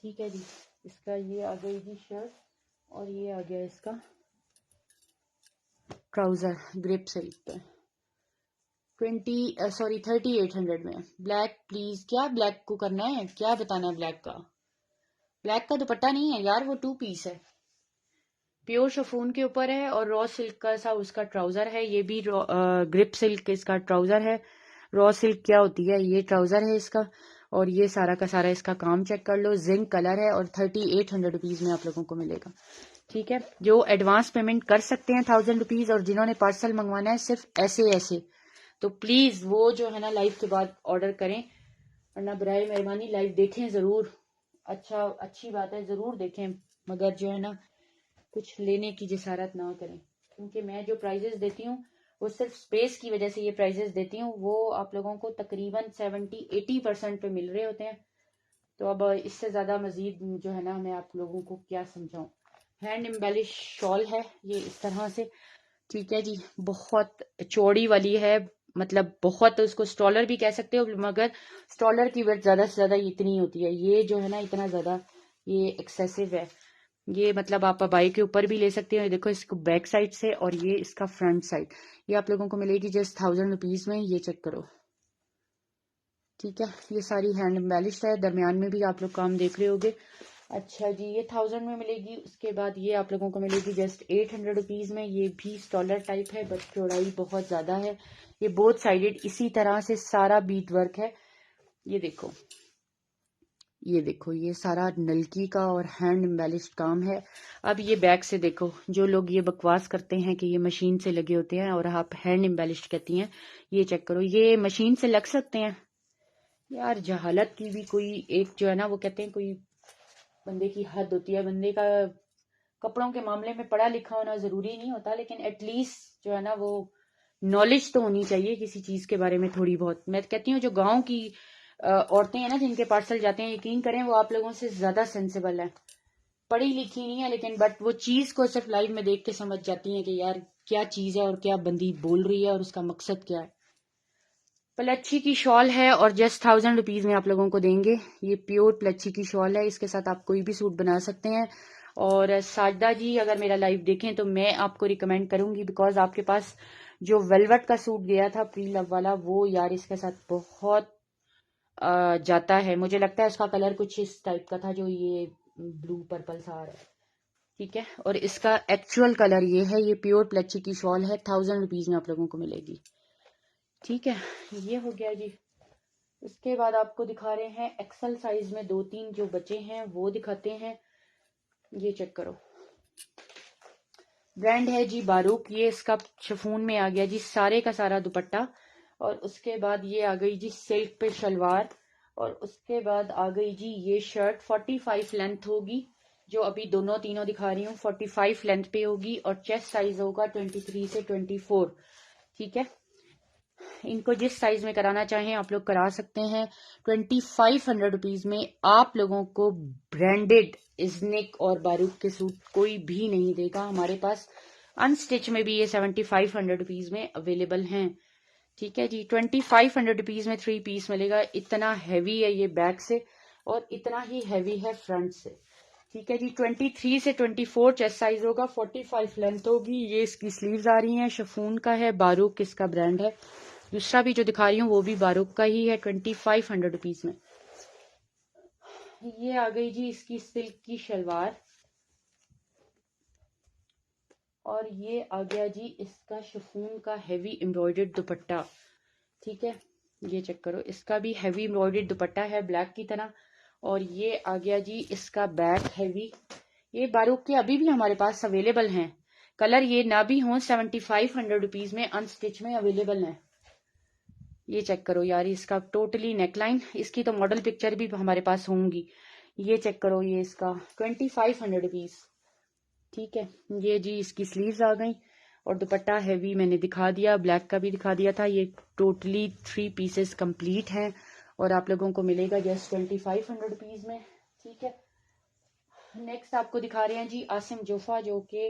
ठीक है जी। इसका ये आ गई जी शर्ट, और ये आ गया इसका ट्राउजर ग्रिप सिल्क पे। 3800 में। ब्लैक प्लीज, क्या ब्लैक को करना है, क्या बताना है ब्लैक का? ब्लैक का दुपट्टा नहीं है यार, वो 2 पीस है, प्योर शिफॉन के ऊपर है और रॉ सिल्क का सा उसका ट्राउजर है। ये भी ग्रिप सिल्क इसका ट्राउजर है। रॉ सिल्क क्या होती है, ये ट्राउजर है इसका। और ये सारा का सारा इसका काम चेक कर लो, जिंक कलर है और 3800 रुपीज़ में आप लोगों को मिलेगा, ठीक है। जो एडवांस पेमेंट कर सकते हैं 1000 रुपीज़, और जिन्होंने पार्सल मंगवाना है सिर्फ ऐसे तो प्लीज़ वो जो है ना लाइव के बाद ऑर्डर करें, वरना बराए मेहरबानी लाइव देखें ज़रूर। अच्छी बात है, ज़रूर देखें, मगर जो है ना कुछ लेने की जिसारत ना करें, क्योंकि मैं जो प्राइजेस देती हूँ वो सिर्फ स्पेस की वजह से ये प्राइजेस देती हूँ। वो आप लोगों को तकरीबन 70-80% पे मिल रहे होते हैं। तो अब इससे ज़्यादा मजीद जो है ना मैं आप लोगों को क्या समझाऊं। हैंड एम्बेलिश शॉल है ये इस तरह से, ठीक है जी। बहुत चौड़ी वाली है, मतलब बहुत, उसको स्टॉलर भी कह सकते हो, मगर स्टॉलर की वेट ज़्यादा से ज़्यादा इतनी होती है। ये जो है ना इतना ज़्यादा ये एक्सेसिव है। ये मतलब आप अबाई के ऊपर भी ले सकते हो। देखो इसको बैक साइड से, और ये इसका फ्रंट साइड, ये आप लोगों को मिलेगी जस्ट 1000 रुपीज़ में। ये चेक करो, ठीक है। ये सारी हैंड एम्बेलिश है, दरमियान में भी आप लोग काम देख रहे होगे। अच्छा जी, ये 1000 में मिलेगी। उसके बाद ये आप लोगों को मिलेगी जस्ट 800 रुपीज़ में। ये भी स्टॉलर टाइप है, बट चौड़ाई बहुत ज़्यादा है। ये बोथ साइडेड इसी तरह से सारा बीट वर्क है, ये देखो, ये देखो, ये सारा नलकी का और हैंड एम्बेलिश्ड काम है। अब ये बैक से देखो, जो लोग ये बकवास करते हैं कि ये मशीन से लगे होते हैं और आप हैंड एम्बेलिश्ड कहती हैं, ये चेक करो, ये मशीन से लग सकते हैं? यार जहालत की भी कोई एक जो है ना, वो कहते हैं कोई बंदे की हद होती है। बंदे का कपड़ों के मामले में पढ़ा लिखा होना जरूरी नहीं होता, लेकिन एटलीस्ट जो है ना वो नॉलेज तो होनी चाहिए किसी चीज के बारे में थोड़ी बहुत। मैं कहती हूँ जो गांव की औरतें हैं ना, जिनके पार्सल जाते हैं, यकीन करें वो आप लोगों से ज्यादा सेंसिबल है। पढ़ी लिखी नहीं है लेकिन बट वो चीज को सिर्फ लाइव में देख के समझ जाती हैं कि यार क्या चीज है और क्या बंदी बोल रही है और उसका मकसद क्या है। प्लच्छी की शॉल है और जस्ट 1000 रुपीज में आप लोगों को देंगे। ये प्योर प्लच्छी की शॉल है, इसके साथ आप कोई भी सूट बना सकते हैं। और साजदा जी अगर मेरा लाइव देखें तो मैं आपको रिकमेंड करूंगी, बिकॉज आपके पास जो वेलवेट का सूट गया था प्री लव वाला, वो यार इसके साथ बहुत जाता है। मुझे लगता है इसका कलर कुछ इस टाइप का था जो ये ब्लू पर्पल सा आ रहा है, ठीक है। और इसका एक्चुअल कलर ये है। ये प्योर प्लच्छी की शॉल है, 1000 रुपीज में आप लोगों को मिलेगी, ठीक है। ये हो गया जी। इसके बाद आपको दिखा रहे हैं एक्सल साइज में 2-3 जो बचे हैं वो दिखाते हैं। ये चेक करो, ब्रांड है जी बारूक। ये इसका शिफॉन में आ गया जी सारे का सारा दुपट्टा, और उसके बाद ये आ गई जी सिल्क पे शलवार, और उसके बाद आ गई जी ये शर्ट। 45 लेंथ होगी, जो अभी दोनों तीनों दिखा रही हूँ 45 लेंथ पे होगी, और चेस्ट साइज होगा 23 से 24, ठीक है। इनको जिस साइज में कराना चाहें आप लोग करा सकते हैं। 2500 रुपीज में आप लोगों को ब्रांडेड इजनिक और बारूक के सूट कोई भी नहीं देगा। हमारे पास अनस्टिच में भी ये 7500 रुपीज में अवेलेबल हैं, ठीक है जी। 2500 रुपीज में 3 पीस मिलेगा। इतना हैवी है ये बैक से और इतना ही हैवी है फ्रंट से, ठीक है जी। 23 से 24 चेस्ट साइज होगा, 45 लेंथ होगी। ये इसकी स्लीव्स आ रही हैं, शिफॉन का है, बारूक इसका ब्रांड है। दूसरा भी जो दिखा रही हूँ वो भी बारूक का ही है, 2500 रुपीज में। ये आ गई जी इसकी सिल्क की शलवार, और ये आ गया जी इसका शिफॉन का हैवी एम्ब्रॉयडर्ड दुपट्टा, ठीक है। ये चेक करो, इसका भी हैवी एम्ब्रॉयडर्ड दुपट्टा है ब्लैक की तरह। और ये आ गया जी इसका बैक हैवी। ये बारूक के अभी भी हमारे पास अवेलेबल हैं, कलर ये ना भी हो 7500 रुपीज में अनस्टिच में अवेलेबल है। ये चेक करो यार, इसका टोटली नेकलाइन, इसकी तो मॉडल पिक्चर भी हमारे पास होंगी। ये चेक करो, ये इसका 2500 रुपीज, ठीक है। ये जी इसकी स्लीव्स आ गई, और दुपट्टा हैवी मैंने दिखा दिया, ब्लैक का भी दिखा दिया था। ये टोटली 3 पीसेस कंप्लीट हैं और आप लोगों को मिलेगा जस्ट 2500 रुपीज में, ठीक है। नेक्स्ट आपको दिखा रहे हैं जी आसिम जोफा, जो कि